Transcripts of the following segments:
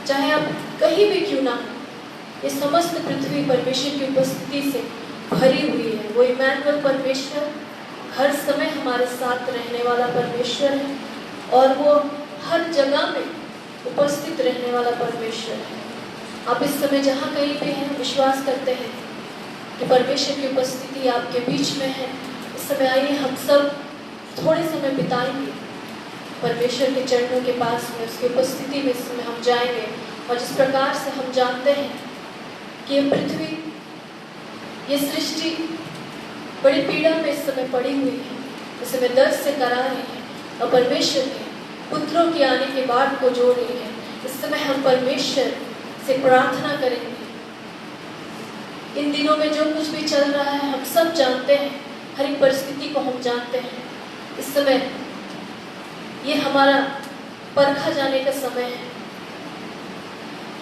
चाहे आप कहीं भी क्यों ना हो, ये समस्त पृथ्वी परमेश्वर की उपस्थिति से भरी हुई है। वो इमैनुअल परमेश्वर हर समय हमारे साथ रहने वाला परमेश्वर है और वो हर जगह में उपस्थित रहने वाला परमेश्वर है। आप इस समय जहाँ कहीं पे हैं, विश्वास करते हैं कि परमेश्वर की उपस्थिति आपके बीच में है। इस समय आइए हम सब थोड़े समय बिताएंगे परमेश्वर के चरणों के पास में, उसकी उपस्थिति में इस समय हम जाएंगे। और जिस प्रकार से हम जानते हैं कि ये पृथ्वी, ये सृष्टि बड़ी पीड़ा में इस समय पड़ी हुई है, इस समय दर्द से करा रही है और परमेश्वर के पुत्रों के आने के बाद को जोड़ रही है। इस समय हम परमेश्वर से प्रार्थना करेंगे। इन दिनों में जो कुछ भी चल रहा है हम सब जानते हैं, हर एक परिस्थिति को हम जानते हैं। इस समय ये हमारा परखा जाने का समय है।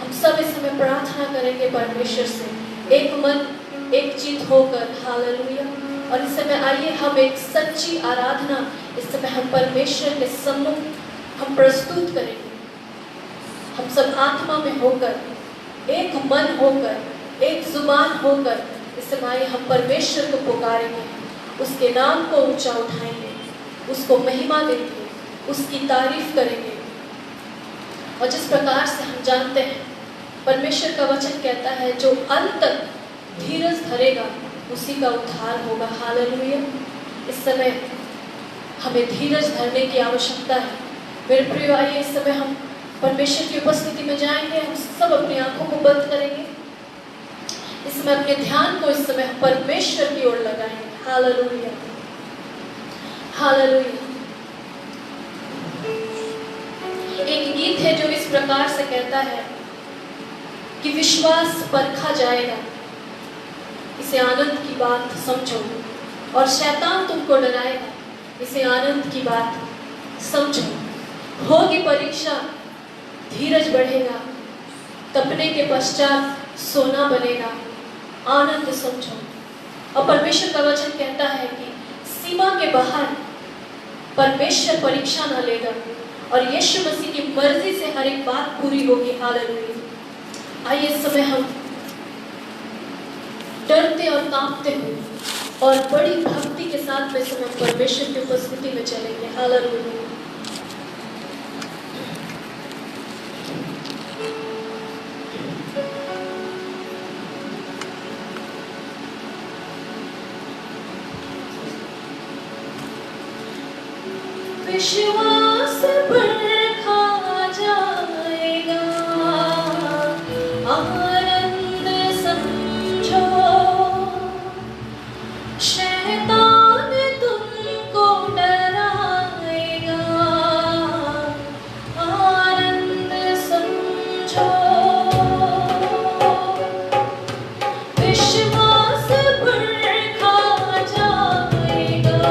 हम सब इस समय प्रार्थना करेंगे परमेश्वर से, एक मन एक चित्त होकर। हालेलुया। और इस समय आइए हम एक सच्ची आराधना इस समय हम परमेश्वर के सम्मुख हम प्रस्तुत करेंगे। हम सब आत्मा में होकर, एक मन होकर, एक जुबान होकर इस समय हम परमेश्वर को पुकारेंगे, उसके नाम को ऊंचा उठाएंगे, उसको महिमा देंगे, उसकी तारीफ करेंगे। और जिस प्रकार से हम जानते हैं परमेश्वर का वचन कहता है, जो अंत तक धीरज धरेगा उसी का उद्धार होगा। हालेलुया। इस समय हमें धीरज धरने की आवश्यकता है। मेरे प्रिय, आइए इस समय हम परमेश्वर की उपस्थिति में जाएंगे। हम सब अपनी आंखों को बंद करेंगे। इस समय अपने ध्यान को इस समय परमेश्वर की ओर लगाएंगे। Hallelujah, hallelujah. एक गीत है जो इस प्रकार से कहता है कि विश्वास परखा जाएगा, इसे आनंद की बात समझो, और शैतान तुमको डराएगा, इसे आनंद की बात समझो। होगी परीक्षा, धीरज बढ़ेगा, तपने के पश्चात सोना बनेगा, आनंद समझो। और परमेश्वर का वचन कहता है कि सीमा के बाहर परमेश्वर परीक्षा न लेगा और यीशु मसीह की मर्जी से हर एक बात पूरी होगी। हालेलुया। आइए इस समय हम डरते और कांपते हुए और बड़ी भक्ति के साथ में समय परमेश्वर की उपस्थिति में चलेंगे। हालेलुया। विश्वास परखा जाएगा, आनंद समझो, शैतान तुमको डराएगा, आनंद समझो। विश्वास परखा जाएगा,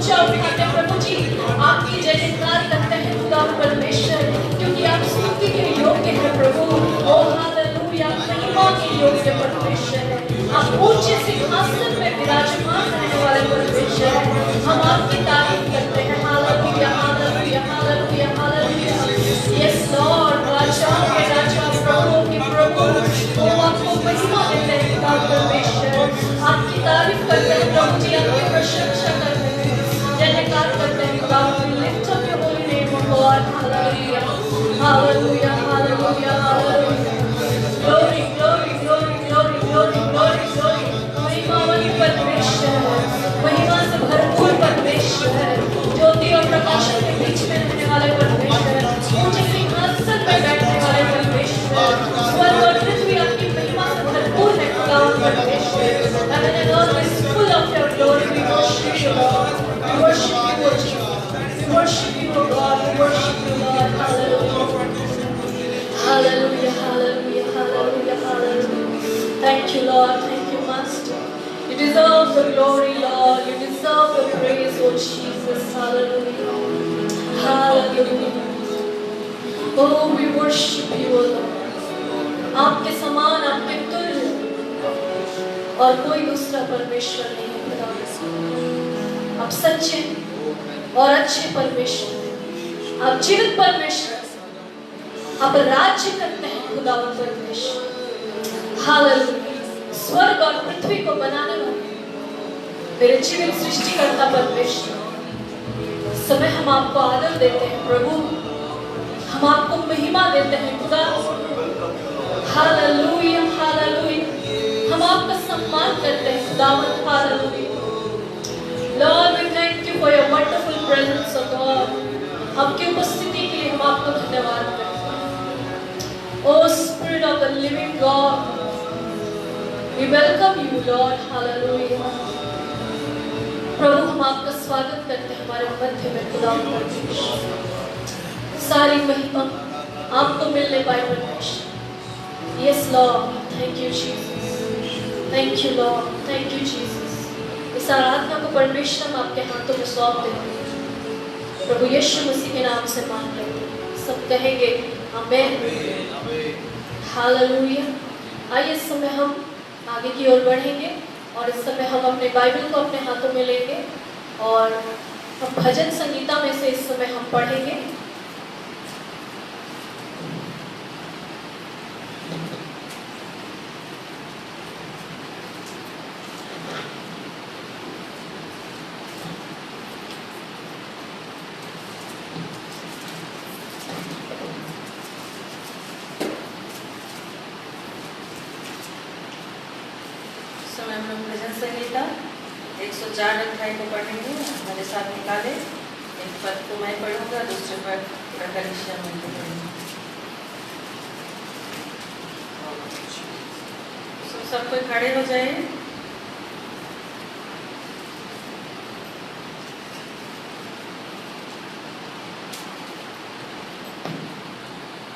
ऊंचा उठाते हैं प्रभु जी, आपकी जय जयकार करते हैं खुदा परमेश्वर, क्योंकि आप स्तुति के योग्य हैं प्रभु। ओ हालेलुया, महिमा के योग्य परमेश्वर है, आप ऊंचे सिंहासन में विराजमान रहने वाले परमेश्वर हैं। हम आपकी तारीफ करते हैं। Hallelujah hallelujah hallelujah hallelujah. Yes Lord, राजाओं के राजा, प्रभुओं के प्रभु, ओ आपको महिमा देते हैं खुदा परमेश्वर, आपकी तारीफ करते हैं प्रभु जी, आपकी प्रशंसा करते हैं, जय जयकार करते हैं खुदा। Lift up your holy name O God. Hallelujah hallelujah hallelujah hallelujah. Glory glory glory glory glory glory glory. महिमावान परमेश्वर है, महिमा से भरपूर परमेश्वर है, ज्योति और प्रकाशन के बीच में रहने वाले परमेश्वर, ऊंचे सिंहासन पे बैठने वाले परमेश्वर, स्वर्ग और पृथ्वी आपकी महिमा से भरपूर है खुदा परमेश्वर। Heaven and earth is full of your glory. We worship you, Lord. We worship you, O Jesus. We worship you, O God. We worship you, Lord. Hallelujah. Hallelujah, hallelujah, hallelujah, hallelujah. Thank you, Lord. Thank you, Master. You deserve the glory, Lord. You deserve the praise, O Jesus. Hallelujah. Hallelujah. Oh, we worship you, O Lord. आपके समान, आपके तुल्य और कोई दूसरा परमेश्वर नहीं है खुदा। आप सच्चे और अच्छे परमेश्वर, आप जीवित परमेश्वर, आप राज्य करते हैं खुदा परमेश्वर। हालेलुया। स्वर्ग और पृथ्वी को बनाने वाले मेरे जीवित सृष्टिकर्ता परमेश्वर, समय हम आपको आदर देते हैं प्रभु, हम आपको महिमा देते हैं खुदा। Hallelujah hallelujah. हम आपका सम्मान करते हैं खुदावंद। Hallelujah. Lord, we thank you for your wonderful presence, O God. आपकी उपस्थिति के लिए हम आपको धन्यवाद करते हैं। Oh Spirit of the Living God, we welcome you, Lord. Hallelujah. प्रभु, हम आपका स्वागत करते हैं हमारे मध्य में खुदावंद परमेश्वर। सारी महिमा आपको मिलने पाए परमेश्वर। Yes, Lord. Thank you, Jesus. Thank you, Lord. Thank you, Jesus. इस आराधना को परमेश्वर हम आपके हाथों में सौंप देते हैं। प्रभु यीशु मसीह के नाम से मांग करते हैं। सब कहेंगे आमेन। हालेलुया। आइए इस समय हम आगे की ओर बढ़ेंगे और इस समय हम अपने बाइबल को अपने हाथों में लेंगे और हम भजन संगीता में से इस समय हम पढ़ेंगे। भजन संहिता 104 अध्याय को पढ़ेंगे। हमारे साथ निकाले। एक पद को मैं पढ़ूंगा, दूसरे पद प्रकाशिया में पढ़ेंगे। सब कोई खड़े हो जाए।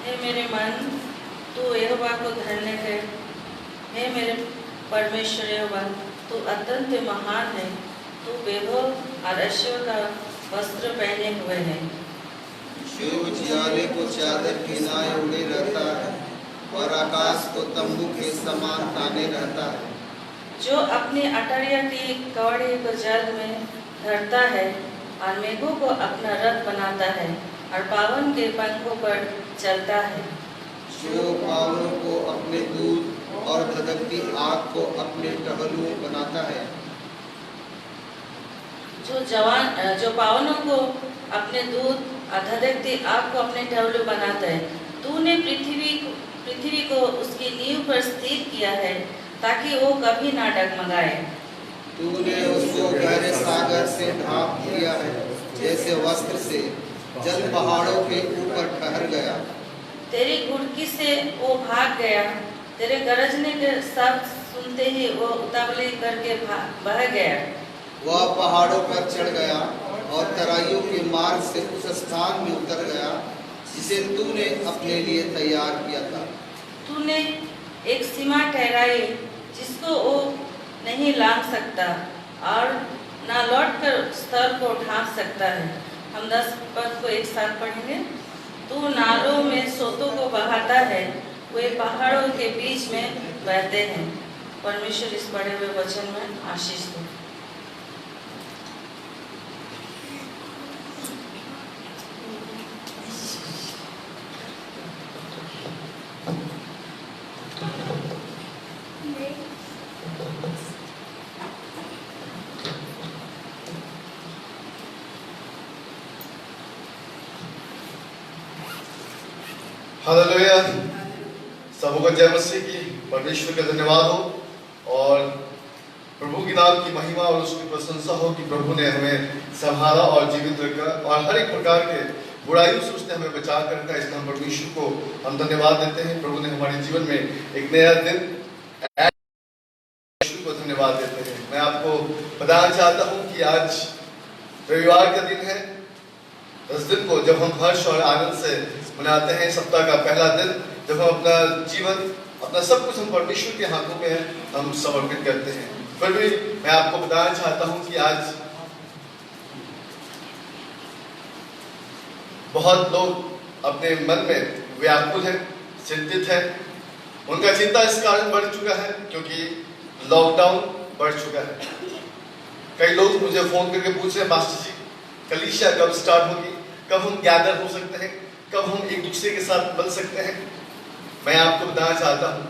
हे मेरे मन, तू यहोवा को धन्य है। हे मेरे परमेश्वर यहोवा, तू अत्यंत महान है। तू वैभव और ऐश्वर्य का वस्त्र पहने हुए है। जो उजियाले को चादर के नाए उड़े रहता है और आकाश को तंबू के समान ताने रहता है। जो अपनी अटरिया की कवड़ी को जल में धरता है और मेघों को अपना रथ बनाता है और पावन के पंखों पर चलता है। जो पावनों को अपने दूत और धधकती आग को अपने टहलुओं बनाता है। जो पावनों को अपने दूत और धधकती आग को अपने टहलुओं बनाता है। तूने पृथ्वी को उसकी नींव पर स्थिर किया है ताकि वो कभी ना डगमगाए। तूने उसको गहरे सागर से ढांप दिया है, जैसे वस्त्र से जल पहाड़ों के ऊपर ठहर गया। तेरी घुड़की से वो भाग गया, तेरे गरजने के शब्द सुनते ही वो उतावली करके बह गया। वह पहाड़ों पर चढ़ गया और तराइयों के मार्ग से उस स्थान में उतर गया जिसे तूने अपने लिए तैयार किया था। तूने एक सीमा ठहराई जिसको वो नहीं लांघ सकता और ना लौट कर स्तर को उठा सकता है। हम 10 पद को एक साथ पढ़ेंगे। तू नालों में सोतों को बहाता है, वे पहाड़ों के बीच में बहते हैं। परमेश्वर इस पढ़े हुए वचन में आशीष दे। हालेलुया। सबको जय मसीह की। परमेश्वर का धन्यवाद हो और प्रभु की नाम की महिमा और उसकी प्रशंसा हो कि प्रभु ने हमें संभाला और जीवित रखा और हर एक प्रकार के बुराइयों से उसने हमें बचा कर रखा। इसलिए हम परमेश्वर को हम धन्यवाद देते हैं। प्रभु ने हमारे जीवन में एक नया दिन को धन्यवाद देते हैं। मैं आपको बताना चाहता हूँ कि आज रविवार का दिन है। इस दिन को जब हम हर्ष और आनंद से मनाते हैं, सप्ताह का पहला दिन, जब हम अपना जीवन, अपना सब कुछ हम परमेश्वर के हाथों में हम समर्पित करते हैं। फिर भी मैं आपको बताना चाहता हूं कि आज बहुत लोग अपने मन में व्याकुल हैं, चिंतित हैं। उनका चिंता इस कारण बढ़ चुका है क्योंकि लॉकडाउन बढ़ चुका है। कई लोग मुझे फोन करके पूछ रहे हैं, पास्टर जी कलीसिया कब स्टार्ट होगी, कब हम गैदर हो सकते हैं, कब हम एक दूसरे के साथ मिल सकते हैं। मैं आपको बताना चाहता हूं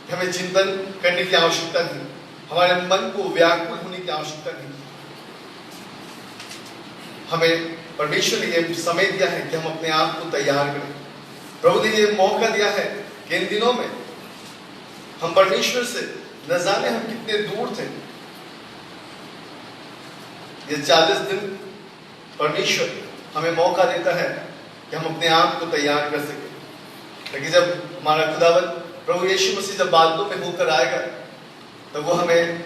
कि हमें चिंतन करने की आवश्यकता नहीं, हमारे मन को व्याकुल होने की आवश्यकता नहीं। हमें परमेश्वर ने ये समय दिया है कि हम अपने आप को तैयार करें। प्रभु ने ये मौका दिया है कि इन दिनों में हम परमेश्वर से न जाने हम कितने दूर थे। ये 40 दिन परमेश्वर हमें मौका देता है कि हम अपने आप को तैयार कर सकें। लेकिन जब हमारा खुदावन प्रभु यीशु मसीह जब बादलों में होकर आएगा, तब वो हमें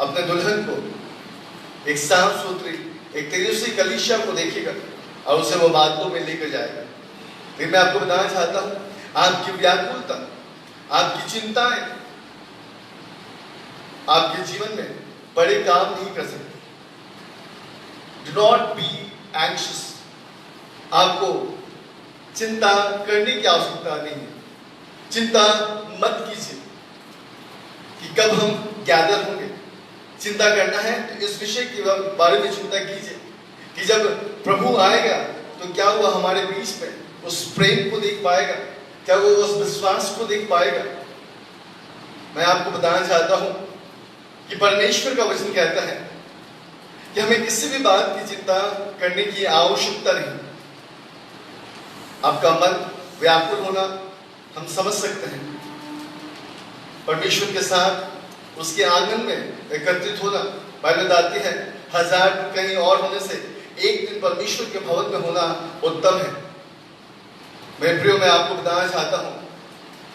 अपने दुल्हन को एक साफ सुथरी, एक तेजस्वी कलीसिया को देखेगा और उसे वो बादलों में लेकर जाएगा। लेकिन मैं आपको बताना चाहता हूं, आपकी व्याकुलता, आपकी चिंताएं आपके जीवन में बड़े काम नहीं कर सकते। Do not be anxious। आपको चिंता करने की आवश्यकता नहीं है। चिंता मत कीजिए कि कब हम गैदर होंगे। चिंता करना है तो इस विषय के बारे में चिंता कीजिए कि जब प्रभु आएगा तो क्या वो हमारे बीच में उस प्रेम को देख पाएगा, क्या वो उस विश्वास को देख पाएगा। मैं आपको बताना चाहता हूं कि परमेश्वर का वचन कहता है कि हमें किसी भी बात की चिंता करने की आवश्यकता नहीं। आपका मन व्याकुल होना हम समझ सकते हैं। परमेश्वर के साथ उसके आंगन में एकत्रित होना, बाइबल बताती है 1000 कहीं और होने से एक दिन परमेश्वर के भवन में होना उत्तम है। मेरे प्रियो, मैं आपको बताना चाहता हूं,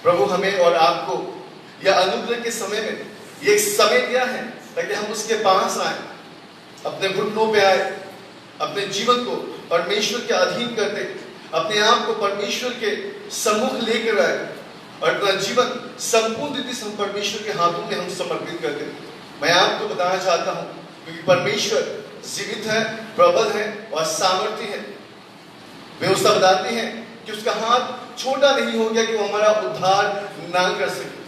प्रभु हमें और आपको यह अनुग्रह के समय में ये समय दिया है ताकि हम उसके पास आए, अपने घुटनों पे आए, अपने जीवन को परमेश्वर के अधीन कर दे, अपने आप को परमेश्वर के सम्मुख लेकर आए और अपना जीवन संपूर्ण रीति से परमेश्वर के हाथों में हम समर्पित कर दे। मैं आपको बताना चाहता हूं क्योंकि परमेश्वर जीवित है, प्रबल है और सामर्थ्य है। व्यवस्था बताती है कि उसका हाथ छोटा नहीं हो गया कि वो हमारा उद्धार ना कर सके,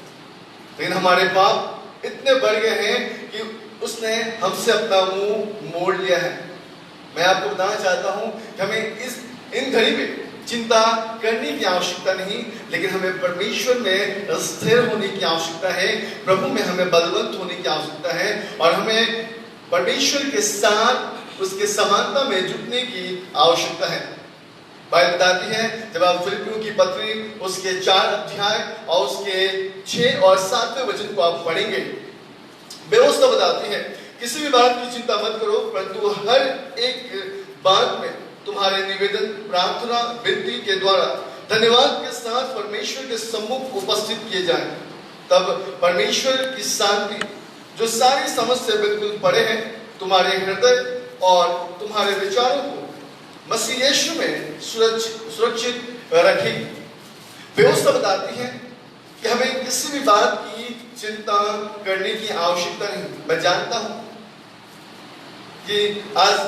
लेकिन हमारे पाप इतने बढ़ गए हैं कि उसने हमसे अपना मुंह मोड़ लिया है। मैं आपको बताना चाहता हूं कि हमें इन घड़ी में चिंता करने की आवश्यकता नहीं, लेकिन हमें परमेश्वर में स्थिर होने की आवश्यकता है, प्रभु में हमें बलवंत होने की आवश्यकता है और हमें परमेश्वर के साथ उसके समानता में जुटने की आवश्यकता है। बाइबल बताती है, जब आप फिलिपियों की पत्री उसके 4 अध्याय और उसके 6 और 7वें वचन को आप पढ़ेंगे, व्यवस्था बताती है किसी भी बात की चिंता मत करो, परंतु हर एक बात में तुम्हारे निवेदन, प्रार्थना, विनती के द्वारा धन्यवाद के साथ परमेश्वर के सम्मुख उपस्थित किए जाएं। तब परमेश्वर की शांति जो सारी समझ से बिल्कुल परे है, तुम्हारे हृदय और तुम्हारे विचारों को मसीह यीशु में सुरक्षित रखेगी। व्यवस्था बताती है कि हमें किसी भी बात की चिंता करने की आवश्यकता नहीं। मैं जानता हूं कि आज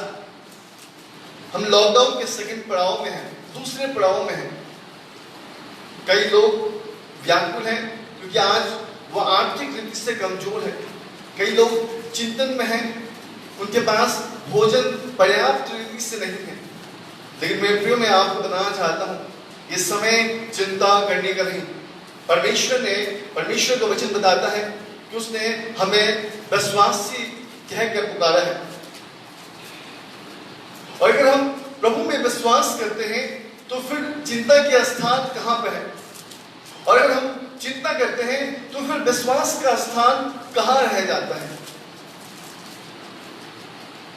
हम लॉकडाउन के सेकंड पड़ाव में हैं, दूसरे पड़ाव में हैं। कई लोग व्याकुल हैं क्योंकि आज वो आर्थिक रीति से कमजोर है। कई लोग चिंतन में हैं, उनके पास भोजन पर्याप्त रीति से नहीं है। लेकिन मेरे प्रियो, मैं आपको बताना चाहता हूँ, ये समय चिंता करने का नहीं। परमेश्वर का वचन बताता है कि उसने हमें विश्वासी कहकर पुकारा है। और अगर हम प्रभु में विश्वास करते हैं तो फिर चिंता के स्थान कहां पर है? और अगर हम चिंता करते हैं तो फिर विश्वास का स्थान कहां रह जाता है?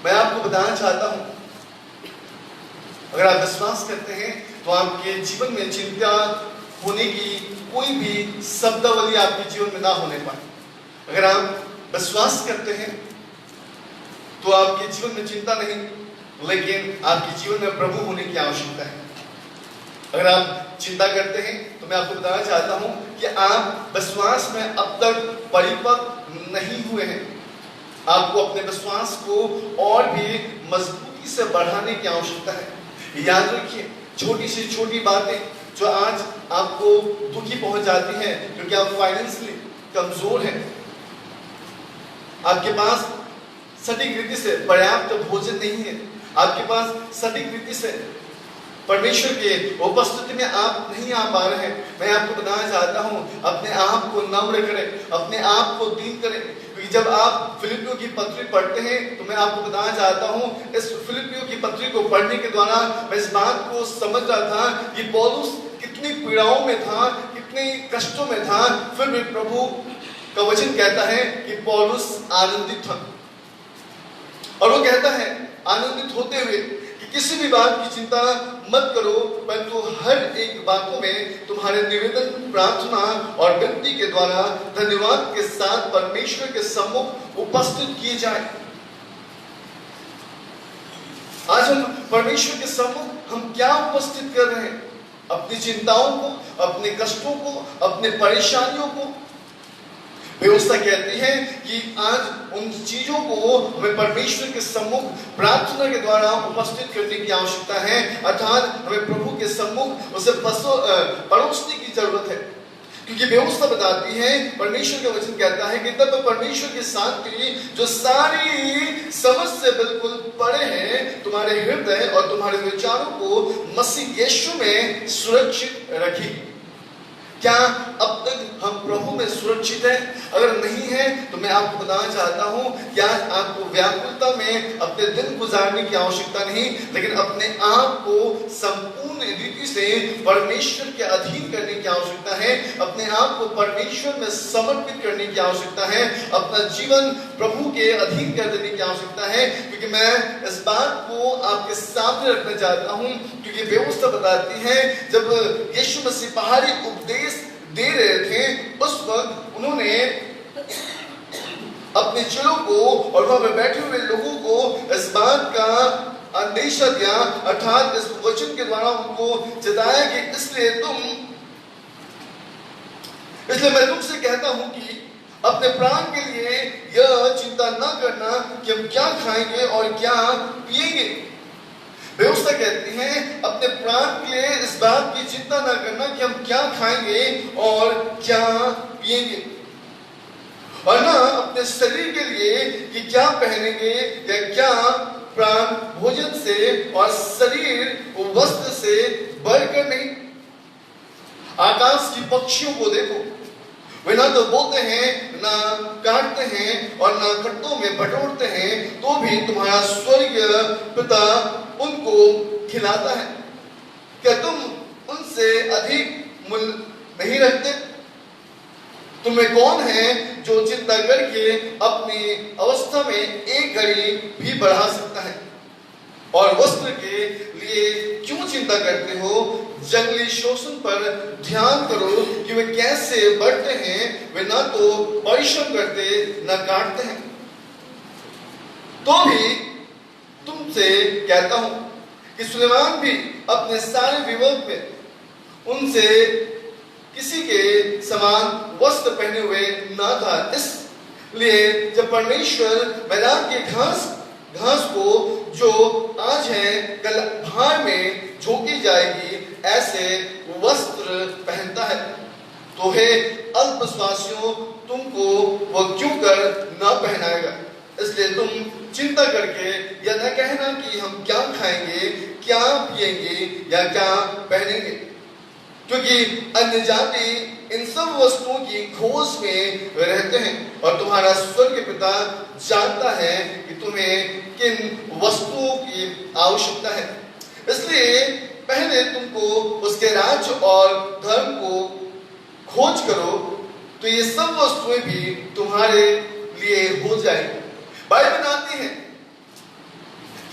मैं आपको बताना चाहता हूं, अगर आप विश्वास करते हैं तो आपके जीवन में चिंता होने की कोई भी शब्दावली आपके जीवन में ना होने पाए। अगर आप विश्वास करते हैं तो आपके जीवन में चिंता नहीं, लेकिन आपके जीवन में प्रभु होने की आवश्यकता है। अगर आप चिंता करते हैं तो मैं आपको बताना चाहता हूं कि आप विश्वास में अब तक परिपक्व नहीं हुए हैं। आपको अपने विश्वास को और भी मजबूती से बढ़ाने की आवश्यकता है। याद रखिए, छोटी से छोटी बातें जो आज आपको दुखी पहुंच जाती हैं क्योंकि आप फाइनेंशियली कमजोर हैं, आपके पास सटीक रीति से पर्याप्त भोजन नहीं है, आपके पास सटीक रीति से परमेश्वर के उपस्थिति में आप नहीं आ पा रहे हैं, मैं आपको बताना चाहता हूं, अपने आप को नम्र करें, अपने आप को दीन करें। क्योंकि जब आप फिलिपियों की पत्री पढ़ते हैं तो मैं आपको बताना चाहता हूं, इस फिलिपियों की पत्री को पढ़ने के द्वारा मैं इस बात को समझ रहा था कि पौलुस कितनी पीड़ाओं में था, कितने कष्टों में था, फिर भी प्रभु का वचन कहता है कि पौलुस आनंदित था। और वो कहता है आनंदित होते हुए कि किसी भी बात की चिंता मत करो, परंतु हर एक बातों में तुम्हारे निवेदन, प्रार्थना और विनती के द्वारा धन्यवाद के साथ परमेश्वर के सम्मुख उपस्थित किए जाए। आज हम परमेश्वर के सम्मुख हम क्या उपस्थित कर रहे हैं? अपनी चिंताओं को, अपने कष्टों को, अपने परेशानियों को। व्यवस्था कहती है कि आज उन चीजों को हमें परमेश्वर के सम्मुख प्रार्थना के द्वारा उपस्थित करने की आवश्यकता है, अर्थात हमें प्रभु के सम्मुख उसे परोसने की जरूरत है। क्योंकि व्यवस्था बताती है, परमेश्वर का वचन कहता है कि तब परमेश्वर की शांति जो सारी समझ से बिल्कुल परे है, तुम्हारे हृदय और तुम्हारे विचारों को मसीह यीशु में सुरक्षित रखेगी। क्या अब तक हम प्रभु में सुरक्षित हैं? अगर नहीं है तो मैं आपको बताना चाहता हूं कि आज आपको व्याकुलता में अपने दिन गुजारने की आवश्यकता नहीं, लेकिन अपने आप को संपूर्ण रीति से परमेश्वर के अधीन करने की आवश्यकता है। अपने आप को परमेश्वर में समर्पित करने की आवश्यकता है। अपना जीवन प्रभु के अधीन कर देने की आवश्यकता है। क्योंकि मैं इस बात को आपके सामने रखना चाहता हूं, क्योंकि व्यवस्था बताती है जब यीशु मसीह पहाड़ी उपदेश दे रहे थे, उस वक्त उन्होंने अपने चेलों को और वहां पर बैठे हुए लोगों को इस बात का अंदेशा दिया, अर्थात इस वचन के द्वारा उनको चिताया कि इसलिए मैं तुमसे कहता हूं कि अपने प्राण के लिए यह चिंता न करना कि हम क्या खाएंगे और क्या पिएंगे। व्यवस्था कहती है अपने प्राण के लिए इस बात की चिंता न करना कि हम क्या खाएंगे और क्या पिएंगे, और ना अपने शरीर के लिए कि क्या पहनेंगे या क्या। प्राण भोजन से और शरीर वस्त्र से बढ़कर नहीं। आकाश की पक्षियों को देखो, वे ना तो बोते हैं, ना काटते हैं और ना खड्डों में बटोरते हैं, तो भी तुम्हारा स्वर्गीय पिता उनको खिलाता है। क्या तुम उनसे अधिक मूल्य नहीं रखते? तुम्हें कौन है जो चिंता करके अपनी अवस्था में एक घड़ी भी बढ़ा सकता है? और वस्त्र के लिए क्यों चिंता करते हो? जंगली शोषण पर ध्यान करो कि वे कैसे बढ़ते हैं। वे ना तो परिश्रम करते न काटते हैं। तो भी तुमसे कहता हूं कि सुलेमान भी अपने सारे विवेक में उनसे किसी के समान वस्त्र पहने हुए न था। इसलिए जब परमेश्वर मैदान के घास घास को जो आज है कल भार में झोंकी जाएगी, ऐसे वस्त्र पहनता है। तो हे अल्पविश्वासियों, तुमको वह क्यों कर ना पहनाएगा? इसलिए तुम चिंता करके या न कहना कि हम क्या खाएंगे, क्या पिएंगे या क्या पहनेंगे, क्योंकि अन्य जाति इन सब वस्तुओं की खोज में रहते हैं और तुम्हारा स्वर्ग पिता जानता है कि तुम्हें किन वस्तुओं की आवश्यकता है। इसलिए पहले तुमको उसके राज्य और धर्म को खोज करो, तो ये सब वस्तुएं भी तुम्हारे लिए हो जाएंगी। बाइबल बताती है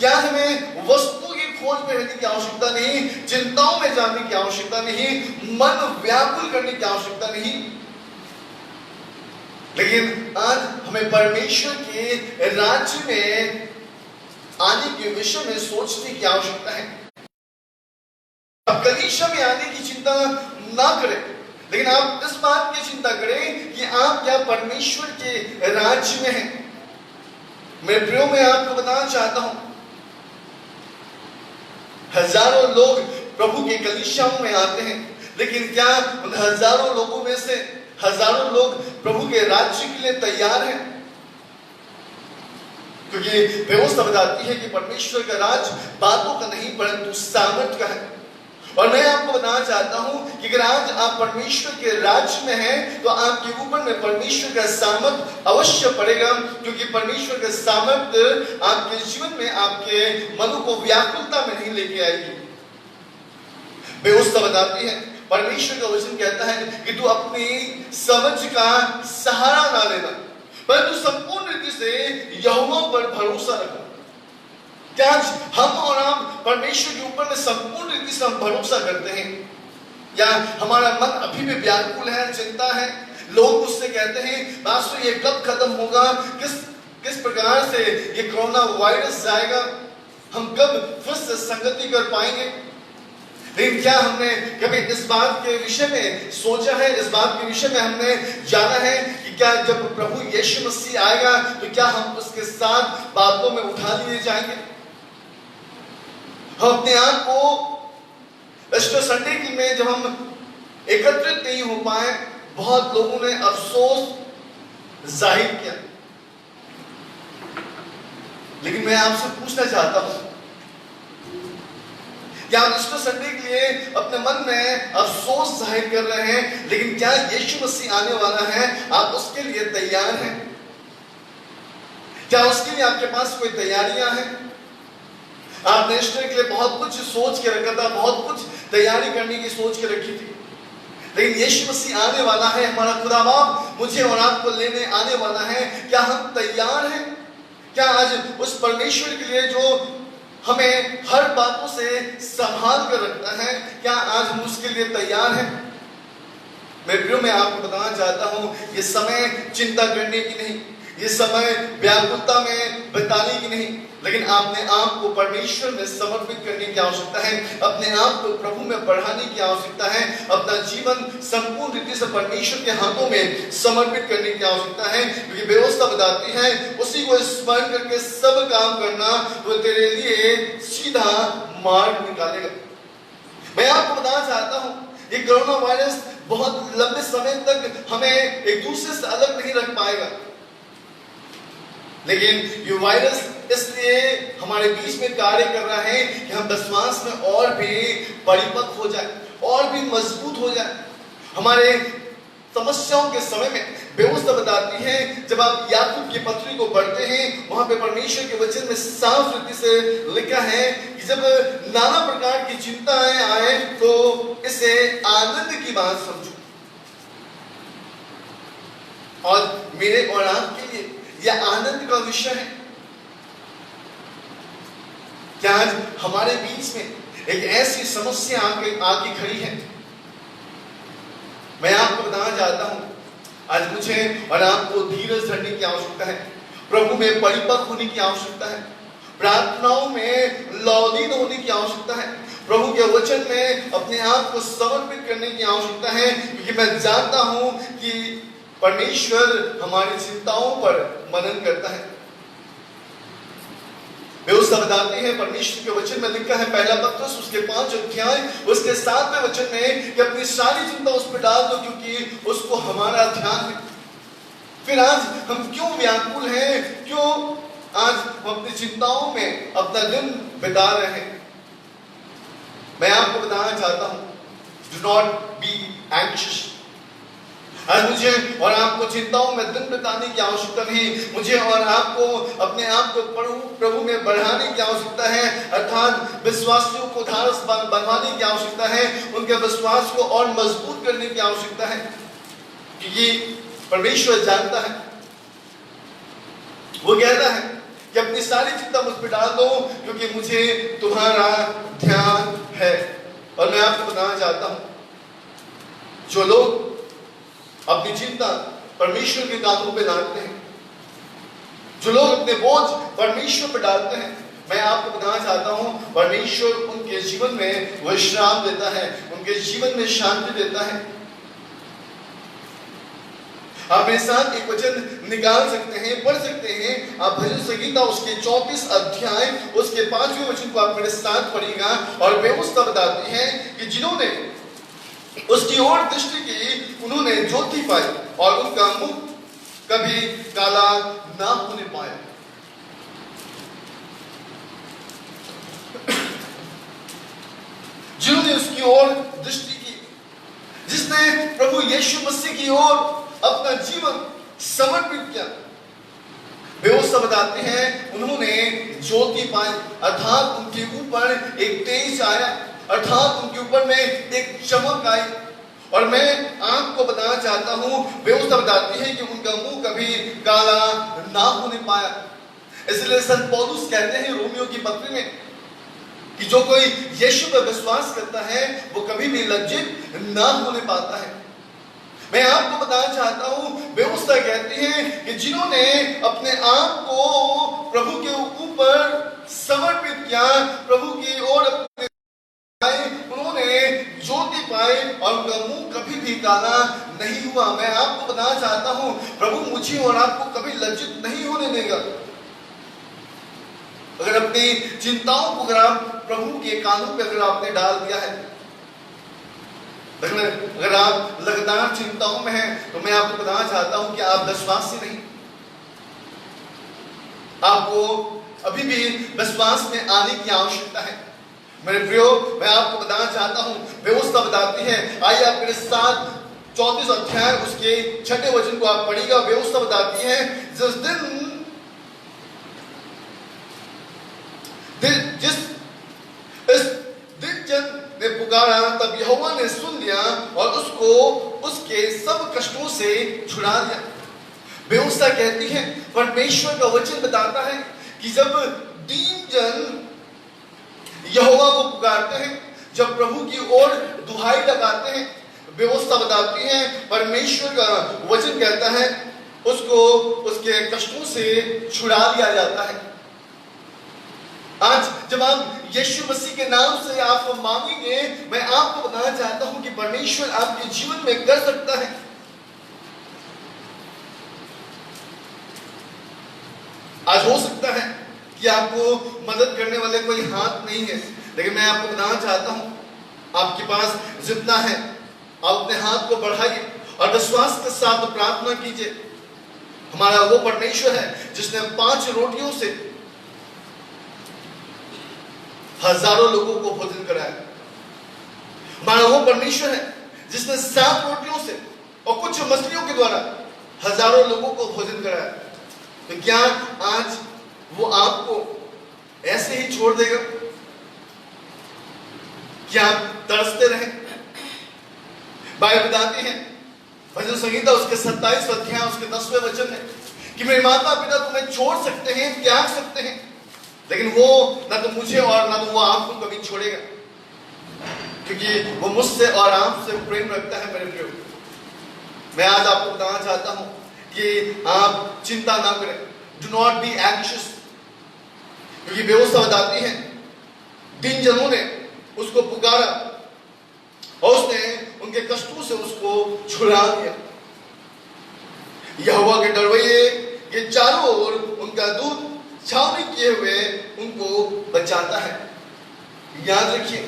क्या हमें वस्तु की खोज में रहने की आवश्यकता नहीं, चिंताओं में जानने की आवश्यकता नहीं, मन व्याकुल करने की आवश्यकता नहीं, लेकिन आज हमें परमेश्वर के राज्य में आने के विषय में सोचने की आवश्यकता है। अब कलीसिया में आने की चिंता ना करें, लेकिन आप इस बात की चिंता करें कि आप क्या परमेश्वर के राज्य में हैं। मेरे प्रियो, मैं आपको बताना चाहता हूं, हजारों लोग प्रभु के कलीसियाओं में आते हैं, लेकिन क्या उन हजारों लोगों में से हजारों लोग प्रभु के राज्य के लिए तैयार हैं? क्योंकि व्यवस्था बताती है कि परमेश्वर का राज बातों का नहीं परंतु सामर्थ का है। और मैं आपको बताना चाहता हूं कि अगर आज आप परमेश्वर के राज्य में हैं, तो आपके ऊपर में परमेश्वर का सामर्थ अवश्य पड़ेगा, क्योंकि परमेश्वर का सामर्थ आपके जीवन में आपके मन को व्याकुलता में नहीं लेके आएगी। व्यवस्था बताती है, परमेश्वर का वचन कहता है कि तू अपनी समझ का सहारा ना लेना, परंतु संपूर्ण रीति से यहोवा पर भरोसा रखो। क्या हम और आप परमेश्वर के ऊपर में संपूर्ण रीति से हम भरोसा करते हैं, या हमारा मन अभी भी व्याकुल है, चिंता है? लोग मुझसे कहते हैं, पास्टर ये कब खत्म होगा, किस प्रकार से ये कोरोना वायरस जाएगा, हम कब फिर से संगति कर पाएंगे? लेकिन क्या हमने कभी इस बात के विषय में सोचा है, इस बात के विषय में हमने जाना है कि क्या जब प्रभु यीशु मसीह आएगा तो क्या हम उसके साथ बातों में उठा लिए जाएंगे? हम अपने आप को ईस्टर संडे में जब हम एकत्रित नहीं हो पाए, बहुत लोगों ने अफसोस जाहिर किया, लेकिन मैं आपसे पूछना चाहता हूं, क्या आप ईस्टर संडे के लिए अपने मन में अफसोस जाहिर कर रहे हैं, लेकिन क्या यीशु मसीह आने वाला है, आप उसके लिए तैयार हैं? क्या उसके लिए आपके पास कोई तैयारियां हैं? आपने ईस्टर के लिए बहुत कुछ सोच के रखा था, बहुत कुछ तैयारी करने की सोच के रखी थी, लेकिन यीशु मसीह आने वाला है, हमारा खुदा बाप मुझे और आपको लेने आने वाला है। क्या हम तैयार हैं? क्या आज उस परमेश्वर के लिए जो हमें हर बातों से संभाल कर रखता है, क्या आज हम उसके लिए तैयार हैं? मेरे प्रियो, मैं आपको बताना चाहता हूं, ये समय चिंता करने की नहीं, ये समय व्याकुलता में बिताने की नहीं, लेकिन अपने आप को परमेश्वर में समर्पित करने की आवश्यकता है, अपने आप को प्रभु में बढ़ाने की आवश्यकता है, अपना जीवन संपूर्ण रीति से परमेश्वर के हाथों में समर्पित करने की आवश्यकता है, क्योंकि व्यवस्था बताती है उसी को स्मरण करके सब काम करना, वो तेरे लिए सीधा मार्ग निकालेगा। मैं आपको बताना चाहता हूं, ये कोरोना वायरस बहुत लंबे समय तक हमें एक दूसरे से अलग नहीं रख पाएगा, लेकिन ये वायरस इसलिए हमारे बीच में कार्य कर रहा है कि हम विश्वास में और भी परिपक्व हो जाए, और भी मजबूत हो जाए। हमारे समस्याओं के समय में व्यवस्था बताती है, जब आप याकूब की पत्री को पढ़ते हैं, वहां पे परमेश्वर के वचन में साफ रीति से लिखा है कि जब नाना प्रकार की चिंताएं आए तो इसे आनंद की बात समझो। और मेरे और आपके लिए यह आनंद का विषय है। क्या आज हमारे बीच में एक ऐसी समस्या आके खड़ी है? मैं आपको बताना चाहता हूं, आज मुझे और आपको धीरज धरने की आवश्यकता है, प्रभु में परिपक्व होने की आवश्यकता है, प्रार्थनाओं में लौलीन होने की आवश्यकता है, प्रभु के वचन में अपने आप को समर्पित करने की आवश्यकता है, क्योंकि मैं जानता हूं कि परमेश्वर हमारी चिंताओं पर मनन करता है। व्यवस्था बताती है, परमेश्वर के वचन में लिखा है, पहला पत्रस उसके 5 अध्याय उसके 7वें वचन में, कि अपनी सारी चिंता उस पर डाल दो क्योंकि उसको हमारा ध्यान है। फिर आज हम क्यों व्याकुल हैं, क्यों आज हम अपनी चिंताओं में अपना दिन बिता रहे हैं? मैं आपको बताना चाहता हूं, डू नॉट बी एंग्शियस। आज मुझे और आपको चिंताओं में दिन बिताने की आवश्यकता नहीं, मुझे और आपको अपने आप को प्रभु में बढ़ाने की आवश्यकता है, अर्थात विश्वासियों को ढाढ़स बनवाने की आवश्यकता है, उनके विश्वास को और मजबूत करने की आवश्यकता है, क्योंकि परमेश्वर जानता है, वो कहता है कि अपनी सारी चिंता मुझ पर डाल दो क्योंकि मुझे तुम्हारा ध्यान है। और मैं आपको बताना चाहता हूं, जो लोग अपनी चिंता परमेश्वर के कानों पे लाते हैं, जो लोग अपने बोझ परमेश्वर पे डालते हैं, मैं आपको बताना चाहता हूं, परमेश्वर उनके जीवन में विश्राम देता है, उनके जीवन में शांति देता है। आप मेरे साथ एक वचन निकाल सकते हैं, पढ़ सकते हैं। आप भजन संगीता उसके 34 अध्याय उसके 5वें वचन को आप मेरे साथ पढ़िएगा। और व्यवस्था बताती है कि जिन्होंने उसकी ओर दृष्टि की उन्होंने ज्योति पाई और उनका मुख कभी काला ना होने पाया। जिन्होंने उसकी ओर दृष्टि की, जिसने प्रभु यीशु मसीह की ओर अपना जीवन समर्पित किया, व्यवस्था बताते हैं उन्होंने ज्योति पाई, अर्थात उनके ऊपर एक तेज आया, अर्थात उनके ऊपर में एक चमक आई। और मैं आपको बताना चाहता हूं, व्यवस्था बताती है कि उनका मुंह कभी काला ना होने पाया। इसलिए संत पौलुस कहते हैं रोमियो की पत्री में कि जो कोई यीशु पर विश्वास करता है वो कभी भी लज्जित ना होने पाता है। मैं आपको बताना चाहता हूं, व्यवस्था कहती है कि जिन्होंने अपने आप को प्रभु के ऊपर समर्पित किया, प्रभु की ओर उन्होंने ज्योति पाई और उनका मुंह कभी भी काला नहीं हुआ। मैं आपको बताना चाहता हूं, प्रभु मुझे और आपको कभी लज्जित नहीं होने देगा। अगर अपनी चिंताओं को अगर आप प्रभु के कानों पे अगर आपने डाल दिया है, अगर आप लगातार चिंताओं में हैं, तो मैं आपको बताना चाहता हूं कि आप विश्वास से नहीं, आपको अभी भी विश्वास में आने की आवश्यकता है। मेरे प्रियो, मैं आपको बताना चाहता हूं, व्यवस्था बताती है, आइए आप मेरे साथ 34 अध्याय उसके 6वें वचन को आप पढ़िएगा। व्यवस्था बताती है, जिस दिन जन ने पुकारा तब यहोवा ने सुन लिया और उसको उसके सब कष्टों से छुड़ा दिया। व्यवस्था कहती है, परमेश्वर का वचन बताता है कि जब दीन जन यहोवा को पुकारते हैं, जब प्रभु की ओर दुहाई लगाते हैं, व्यवस्था बताती है, परमेश्वर का वचन कहता है उसको उसके कष्टों से छुड़ा दिया जाता है। आज जब आप यीशु मसीह के नाम से आप मांगेंगे, मैं आपको बताना चाहता हूं कि परमेश्वर आपके जीवन में कर सकता है। आज हो सकता है कि आपको मदद करने वाले कोई हाथ नहीं है, लेकिन मैं आपको बताना चाहता हूं, आपके पास जितना है आप अपने हाथ को बढ़ाइए और विश्वास के साथ प्रार्थना कीजिए। हमारा वो परमेश्वर है जिसने 5 रोटियों से हजारों लोगों को भोजन कराया। हमारा वो परमेश्वर है जिसने 7 रोटियों से और कुछ मछलियों के द्वारा हजारों लोगों को भोजन कराया। तो क्या आज वो आपको ऐसे ही छोड़ देगा? क्या आप तरसते रहे? बाइबल बताती है, भजन संगीता उसके 27 अध्याय उसके 10वें वचन में, कि मेरे माता पिता तुम्हें छोड़ सकते हैं, त्याग सकते हैं, लेकिन वो ना तो मुझे और ना तो वो आपको कभी छोड़ेगा, क्योंकि वो मुझसे और आपसे प्रेम रखता है। मेरे प्रियो, मैं आज आपको बताना चाहता हूं कि आप चिंता ना करें, डू नॉट बी एंग्शियस, क्योंकि व्यवस्था बताती है दीन जनों ने उसको पुकारा और उसने उनके कष्टों से उसको छुड़ा दिया। यहोवा के डरवैये ये चारों ओर उनका दूत छावनी किए हुए उनको बचाता है। याद रखिए,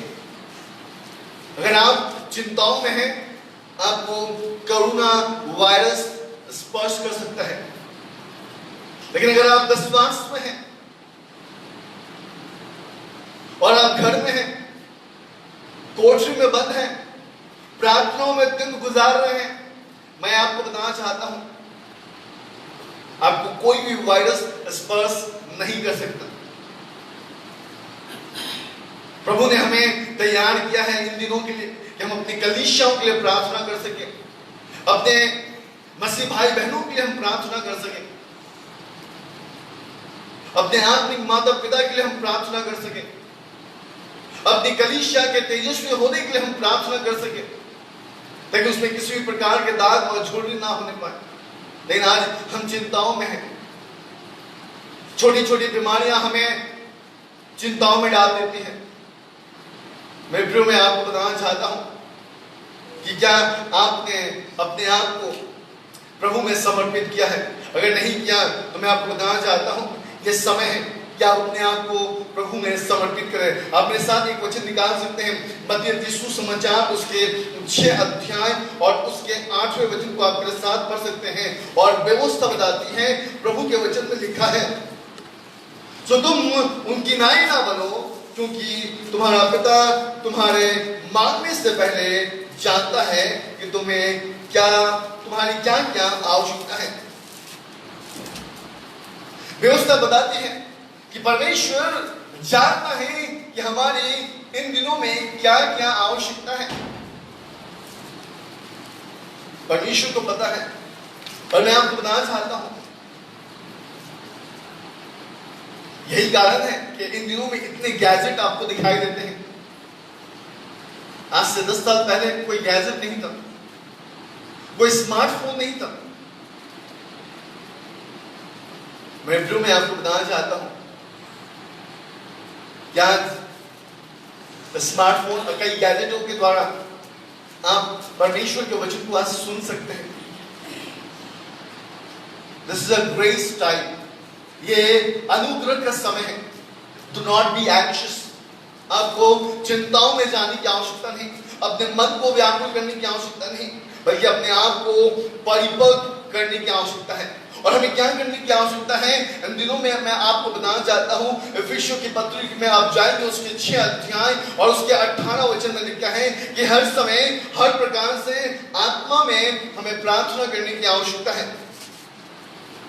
अगर आप चिंताओं में हैं, आपको कोरोना वायरस स्पर्श कर सकता है, लेकिन अगर आप विश्वास में हैं और आप घर में हैं, कोठरी में बंद हैं, प्रार्थनाओं में दिन गुजार रहे हैं, मैं आपको बताना चाहता हूं, आपको कोई भी वायरस स्पर्श नहीं कर सकता। प्रभु ने हमें तैयार किया है इन दिनों के लिए कि हम अपनी कलीसियाओं के लिए प्रार्थना कर सकें, अपने मसीह भाई बहनों के लिए हम प्रार्थना कर सकें, अपने आत्मिक माता पिता के लिए हम प्रार्थना कर सकें, अपनी कलीसिया के तेजस्वी होने के लिए हम प्रार्थना कर सकें, ताकि उसमें किसी भी प्रकार के दाग और झुर्री ना होने पाए। लेकिन आज हम चिंताओं में हैं, छोटी छोटी बीमारियां हमें चिंताओं में डाल देती हैं। मैं प्रियो में आपको बताना चाहता हूं कि क्या आपने अपने आप को प्रभु में समर्पित किया है? अगर नहीं किया तो मैं आपको बताना चाहता हूं, यह समय है कि आप अपने आप को प्रभु में समर्पित करें। आप मेरे साथ एक वचन निकाल सकते हैं, मत्ती सुसमाचार उसके 6 अध्याय और उसके 8वें वचन को आप मेरे साथ पढ़ सकते हैं। और व्यवस्था बताती है, प्रभु के वचन में लिखा है, तो तुम उनकी नाई ना बनो, क्योंकि तुम्हारा पिता तुम्हारे मांगने से पहले जानता है कि तुम्हारी क्या क्या आवश्यकता है। व्यवस्था बताती है कि परमेश्वर जानता है कि हमारी इन दिनों में क्या क्या आवश्यकता है। परमेश्वर को पता है। और मैं आपको बताना चाहता हूं, यही कारण है कि इन दिनों में इतने गैजेट आपको दिखाई देते हैं। आज से 10 साल पहले कोई गैजेट नहीं था, कोई स्मार्टफोन नहीं था। मैं प्रियो में आपको बताना चाहता हूं, क्या स्मार्टफोन और कई गैजेटों के द्वारा आप परमेश्वर के वचन को आज सुन सकते हैं। This is a grace time, ये अनुग्रह का समय है। डू नॉट बी एंग्शियस, आपको चिंताओं में जाने की आवश्यकता नहीं, अपने मन को व्याकुल करने की आवश्यकता नहीं, बल्कि अपने आप को परिपक्व करने की आवश्यकता है। और हमें क्या करने की आवश्यकता है इन दिनों में? मैं आपको बताना चाहता हूं, इफिसियों की पत्री में आप जाएंगे, उसके 6 अध्याय और उसके 18 वचन में लिखा है कि हर समय हर प्रकार से आत्मा में हमें प्रार्थना करने की आवश्यकता है,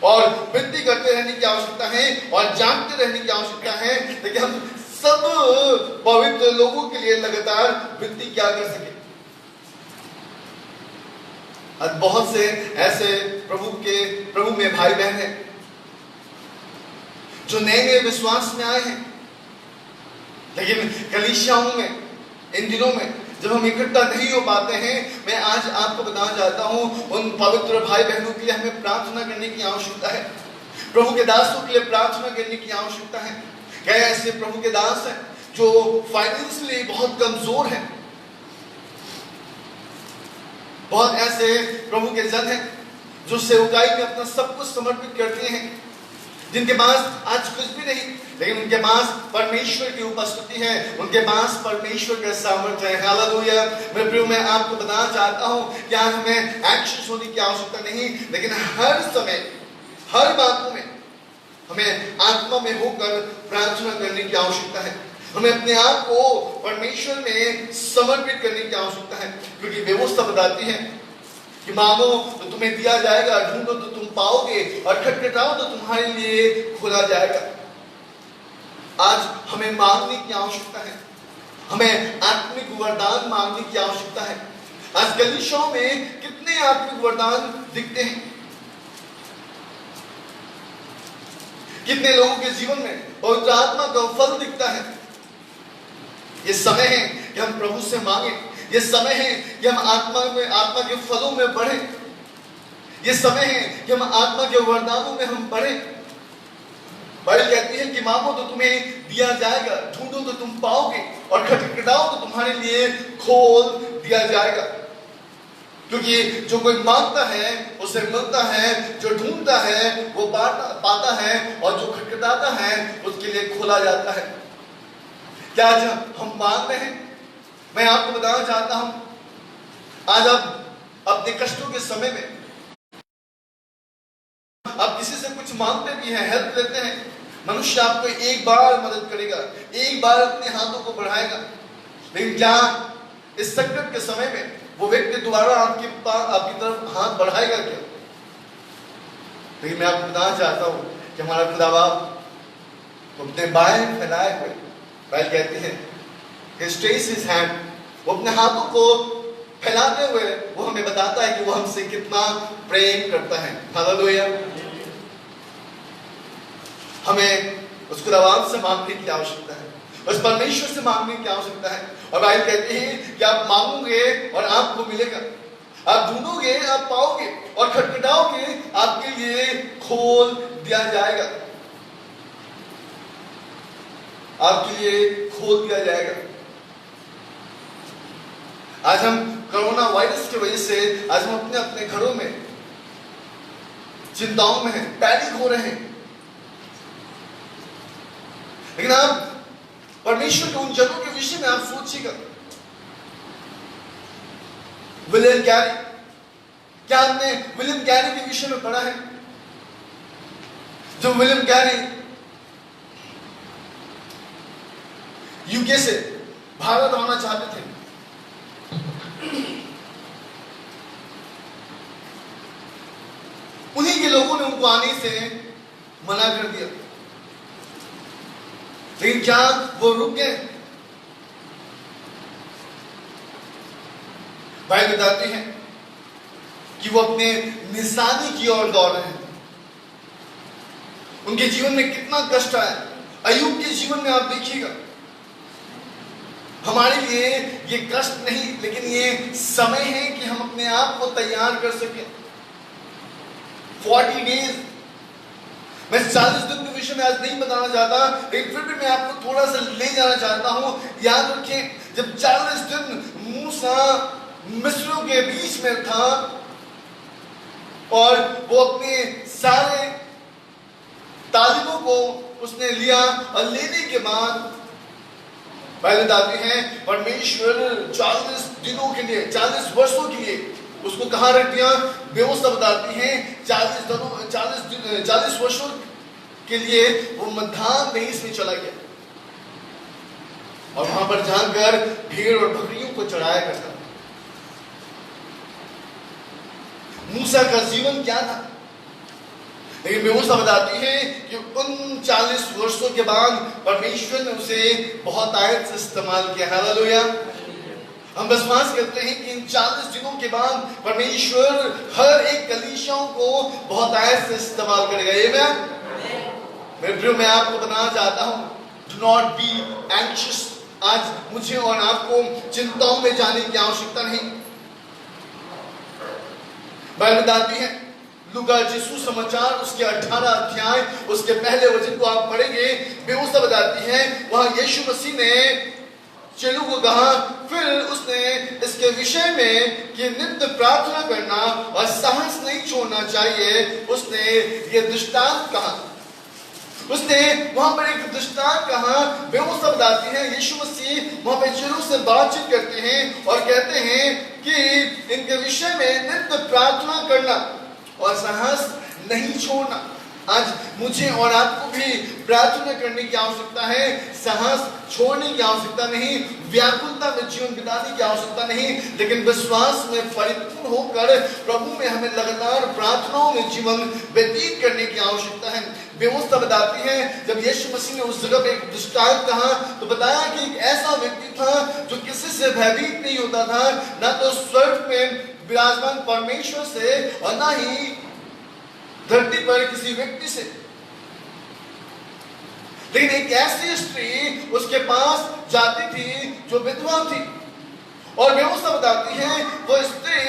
और विनती करते रहने की आवश्यकता है, और जागते रहने की आवश्यकता है, ताकि हम सब पवित्र लोगों के लिए लगातार विनती क्या कर सके। आज बहुत से ऐसे प्रभु में भाई बहन हैं जो नए विश्वास में आए हैं, लेकिन कलीसियाओं में इन दिनों में जब हम इकट्ठा नहीं हो पाते हैं, मैं आज आपको बताना चाहता हूं, उन पवित्र भाई बहनों के लिए हमें प्रार्थना करने की आवश्यकता है। प्रभु के दासों के लिए प्रार्थना करने की आवश्यकता है। क्या ऐसे प्रभु के दास हैं जो फाइनेंशियली बहुत कमजोर हैं? बहुत ऐसे प्रभु के जन हैं जो सेवकाई में अपना सब कुछ समर्पित करते हैं, जिनके पास आज कुछ भी नहीं, लेकिन उनके पास परमेश्वर की उपस्थिति है, उनके पास परमेश्वर का सामर्थ्य है। हालेलुया। मैं प्रियो मैं आपको बताना चाहता हूं कि आज हमें एंग्शियस होने की आवश्यकता नहीं, लेकिन हर समय हर बातों में हमें आत्मा में होकर प्रार्थना करने की आवश्यकता है। हमें अपने आप को परमेश्वर में समर्पित करने की आवश्यकता है, क्योंकि व्यवस्था बताती है कि मांगो तो तुम्हें दिया जाएगा, ढूंढो तो तुम पाओगे, और खटखटाओ तो तुम्हारे लिए खोला जाएगा। आज हमें मांगने की आवश्यकता है, हमें आत्मिक वरदान मांगने की आवश्यकता है। आज कलीसियाओं में कितने आत्मिक वरदान दिखते हैं, कितने लोगों के जीवन में पवित्र आत्मा का फल दिखता है। ये समय है कि हम प्रभु से मांगे, ये समय है कि हम आत्मा के फलों में बढ़े, ये समय है कि हम आत्मा के वरदानों में हम बढ़े। बाइबल कहती है कि मांगो तो तुम्हें दिया जाएगा, ढूंढो तो तुम पाओगे, और खटखटाओ तो तुम्हारे लिए खोल दिया जाएगा। क्योंकि जो कोई मांगता है उसे मिलता है, जो ढूंढता है वो पाता है, और जो खटखटाता है उसके लिए खोला जाता है। क्या आज हम मांग रहे हैं? मैं आपको बताना चाहता हूं, आज आप अपने कष्टों के समय में आप किसी से कुछ मांगते भी हैं, हेल्प लेते हैं, मनुष्य आपको एक बार मदद करेगा, एक बार अपने हाथों को बढ़ाएगा, लेकिन क्या इस संकट के समय में वो व्यक्ति दोबारा आपकी तरफ हाथ बढ़ाएगा क्या? लेकिन मैं आपको बताना चाहता हूं कि हमारा खुदा बाप अपने बाएं फैलाए हुए, बाइबल कहती है कि स्ट्रेच हिज हैंड, वो अपने हाथों को फैलाते हुए वो हमें बताता है कि वो हमसे कितना प्रेम करता है। हालेलुया। हमें उस खुदावंद से मांगने की आवश्यकता है, उस परमेश्वर से मांगने की आवश्यकता है। और बाइबल कहती है कि आप मांगोगे और आपको मिलेगा, आप ढूंढोगे आप पाओगे, और खटखटाओगे आपके लिए खोल दिया जाएगा, आपके लिए खोल दिया जाएगा। आज हम कोरोना वायरस की वजह से आज हम अपने अपने घरों में चिंताओं में हैं, पैनिक हो रहे हैं, लेकिन आप परमेश्वर के उन जनों के विषय में आप सोचिएगा। विलियम कैरी, क्या आपने विलियम कैरी के विषय में पढ़ा है? जो विलियम कैरी यूके से भारत आना चाहते थे, उन्हीं के लोगों ने उनको आने से मना कर दिया, लेकिन क्या वो रुक गए? बाइबल बताती है कि वो अपने निशानी की ओर दौड़ रहे हैं। उनके जीवन में कितना कष्ट आया। अय्यूब के जीवन में आप देखिएगा, हमारे लिए ये कष्ट नहीं, लेकिन ये समय है कि हम अपने आप को तैयार कर सकें। 40 डेज, मैं 40 दिन के विषय में आज नहीं बताना चाहता, लेकिन फिर भी मैं आपको थोड़ा सा ले जाना चाहता हूं। याद रखें, जब 40 दिन मूसा मिस्रियों के बीच में था और वो अपने सारे तालिबों को उसने लिया, और लेने के बाद बाइबल बताती है परमेश्वर 40 दिनों के लिए, 40 वर्षों के लिए उसको कहाँ रख दिया? व्यवस्था बताती है 40 वर्षों के लिए वो मध्यान्ह देश में चला गया, और वहां पर जाकर भेड़ और बकरियों को चढ़ाया करता। मूसा का जीवन क्या था? लेकिन व्यवस्था बताती है कि उन 40 वर्षों के बाद परमेश्वर ने उसे बहुत आयत से इस्तेमाल किया। हालेलुया। हम विश्वास करते हैं कि इन 40 दिनों के बाद परमेश्वर हर एक कलीसियाओं को बहुत आयत से इस्तेमाल करेगा। मेरे प्रिय, मैं आपको बताना चाहता हूं, डू नॉट बी एंग्शियस। आज मुझे और आपको चिंताओं में जाने की आवश्यकता नहीं। बाइबल बताती है, लूका यीशु समाचार उसके 18 अध्याय उसके पहले वचन को आप पढ़ेंगे, व्यवस्था बताती है वहां यीशु मसीह ने चेलों को कहा, फिर उसने इसके विषय में कि नित्य प्रार्थना करना और साहस नहीं छोड़ना चाहिए, उसने ये दृष्टांत कहा। उसने वहां पर एक दृष्टांत कहा। व्यवस्था बताती है यीशु मसीह वहां पर चेलों से बातचीत करते हैं और कहते हैं कि इनके विषय में नित्य प्रार्थना करना और साहस नहीं छोड़ना। आज मुझे और आपको भी प्रार्थना करने की आवश्यकता है, साहस छोड़ने की आवश्यकता नहीं, व्याकुलता में जीवन बिताने की आवश्यकता नहीं, लेकिन विश्वास में परिपूर्ण होकर प्रभु में हमें लगातार प्रार्थनाओं में जीवन व्यतीत करने की आवश्यकता है। व्यवस्था बताती है जब यीशु मसीह ने उस जगह पे एक दृष्टांत कहा तो बताया कि एक ऐसा व्यक्ति था जो किसी से भयभीत नहीं होता था, ना तो स्वर्ग में विराजमान परमेश्वर से और ना ही धरती पर किसी व्यक्ति से। लेकिन एक ऐसी स्त्री उसके पास जाती थी जो विधवा थी, और व्यवस्था बताती है वो स्त्री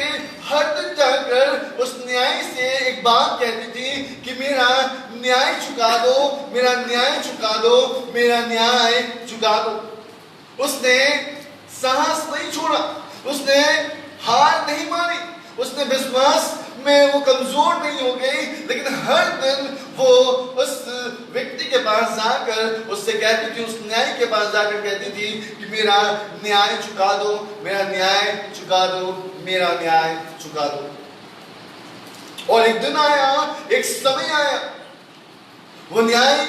हर दिन जाकर उस न्याय से एक बात कहती थी कि मेरा न्याय चुका दो, मेरा न्याय चुका दो, मेरा न्याय चुका दो। उसने साहस नहीं छोड़ा, उसने हार नहीं मानी, उसने विश्वास में वो कमजोर नहीं हो गई, लेकिन हर दिन वो उस व्यक्ति के पास जाकर उससे कहती थी, उस न्याय के पास जाकर कहती थी कि मेरा न्याय चुका दो, मेरा न्याय चुका दो, मेरा न्याय चुका दो। और एक दिन आया, एक समय आया, वो न्याय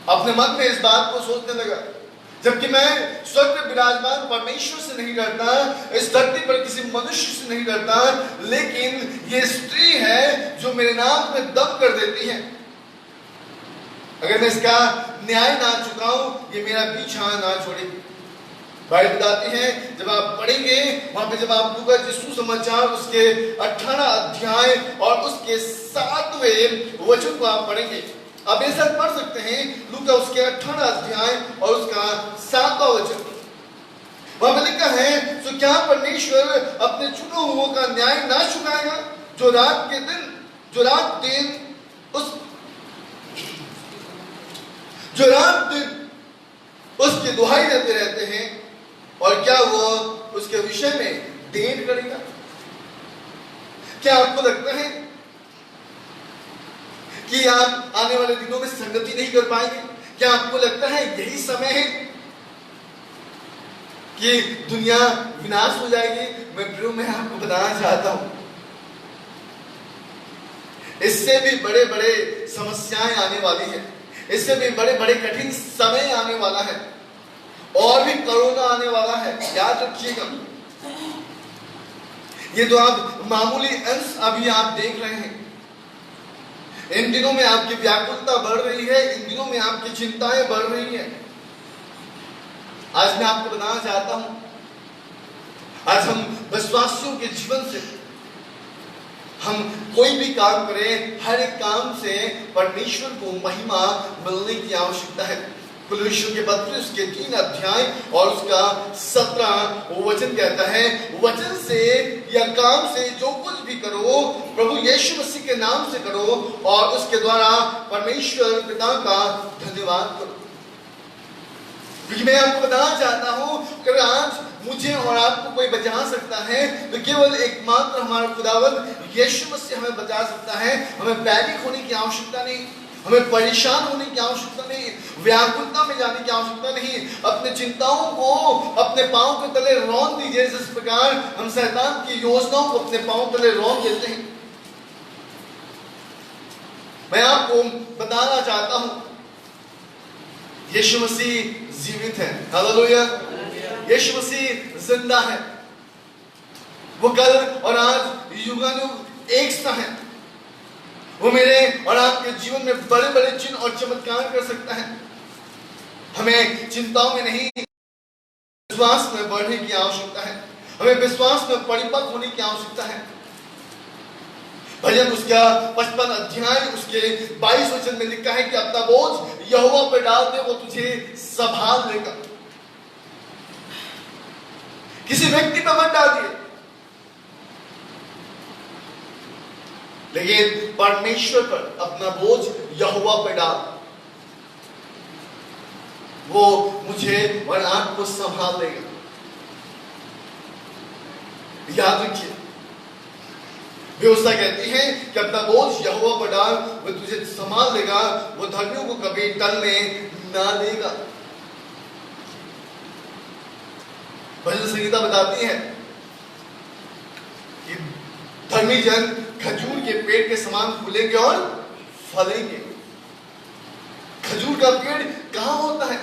अपने मन में इस बात को सोचने लगा, जबकि मैं स्वर्ग में विराजमान परमेश्वर से नहीं डरता, इस धरती पर किसी मनुष्य से नहीं डरता, लेकिन ये स्त्री है जो मेरे नाम में दम कर देती है। अगर मैं इसका न्याय ना चुकाऊं, ये मेरा पीछा ना छोड़ेगी। बाइबल बताती है, जब आप पढ़ेंगे वहां पे, जब आप लूका सुसमाचार उसके 18 अध्याय और उसके 7वें वचन को आप पढ़ेंगे, आप ऐसा पढ़ सकते हैं, लूका उसके 18 अध्याय और उसका 7वां वचन। वहां पर लिखा है, तो क्या परमेश्वर अपने चुने हुओं का न्याय ना चुकाएगा, जो रात दिन उसकी दुहाई देते रहते हैं, और क्या वो उसके विषय में देर करेगा? क्या आपको लगता है कि आप आने वाले दिनों में संगति नहीं कर पाएंगे? क्या आपको लगता है यही समय है कि दुनिया विनाश हो जाएगी? मैं आपको बताना चाहता हूं, इससे भी बड़े बड़े समस्याएं आने वाली है, इससे भी बड़े बड़े कठिन समय आने वाला है, और भी कोरोना आने वाला है। याद रखिएगा, ये तो आप मामूली अंश अभी आप देख रहे हैं। इन दिनों में आपकी व्याकुलता बढ़ रही है, इन दिनों में आपकी चिंताएं बढ़ रही है। आज मैं आपको बताना चाहता हूं, आज हम विश्वासियों के जीवन से हम कोई भी काम करें, हर एक काम से परमेश्वर को महिमा मिलने की आवश्यकता है। कुलुष्यों के पत्र उसके 3 अध्याय और उसका 17 वचन कहता है, वचन से या काम से जो कुछ भी करो, प्रभु यीशु मसीह के नाम से करो, और उसके द्वारा परमेश्वर पिता का धन्यवाद करो। क्योंकि मैं आपको बताना चाहता हूं कि आज मुझे और आपको कोई बचा सकता है तो केवल एकमात्र हमारा खुदावंद यीशु मसीह हमें बचा सकता है। हमें पैनिक होने की आवश्यकता नहीं, हमें परेशान होने की आवश्यकता नहीं, व्याकुलता में जाने की आवश्यकता नहीं। अपने चिंताओं को अपने पांव के तले रौंद दीजिए, जिस प्रकार हम शैतान की योजनाओं को अपने पांव तले रौंद देते हैं। मैं आपको बताना चाहता हूं, यीशु मसीह जीवित है। हालेलुया। यीशु मसीह जिंदा है, वो कल और आज युगानुग एक सा है। वो मेरे और आपके जीवन में बड़े बड़े चिन्ह और चमत्कार कर सकता है। हमें चिंताओं में नहीं, विश्वास में बढ़ने की आवश्यकता है। हमें विश्वास में परिपक्व होने की आवश्यकता है। भजन उसका 55 अध्याय उसके 22 वचन में लिखा है कि अपना बोझ यहोवा पर डाल दे, वो तुझे संभाल लेगा। किसी व्यक्ति पर मत डालिए, लेकिन परमेश्वर पर अपना बोझ यहोवा पर डाल, वो मुझे और आपको संभाल लेगा। याद रखिए, व्यवस्था कहती है कि अपना बोझ यहोवा पर डाल, वो तुझे संभाल लेगा, वो धर्मियों को कभी टलने ना देगा। भजन संहिता बताती है कि धर्मी जन खजूर के पेड़ के समान फूलेंगे और फलेंगे। खजूर का पेड़ कहां होता है?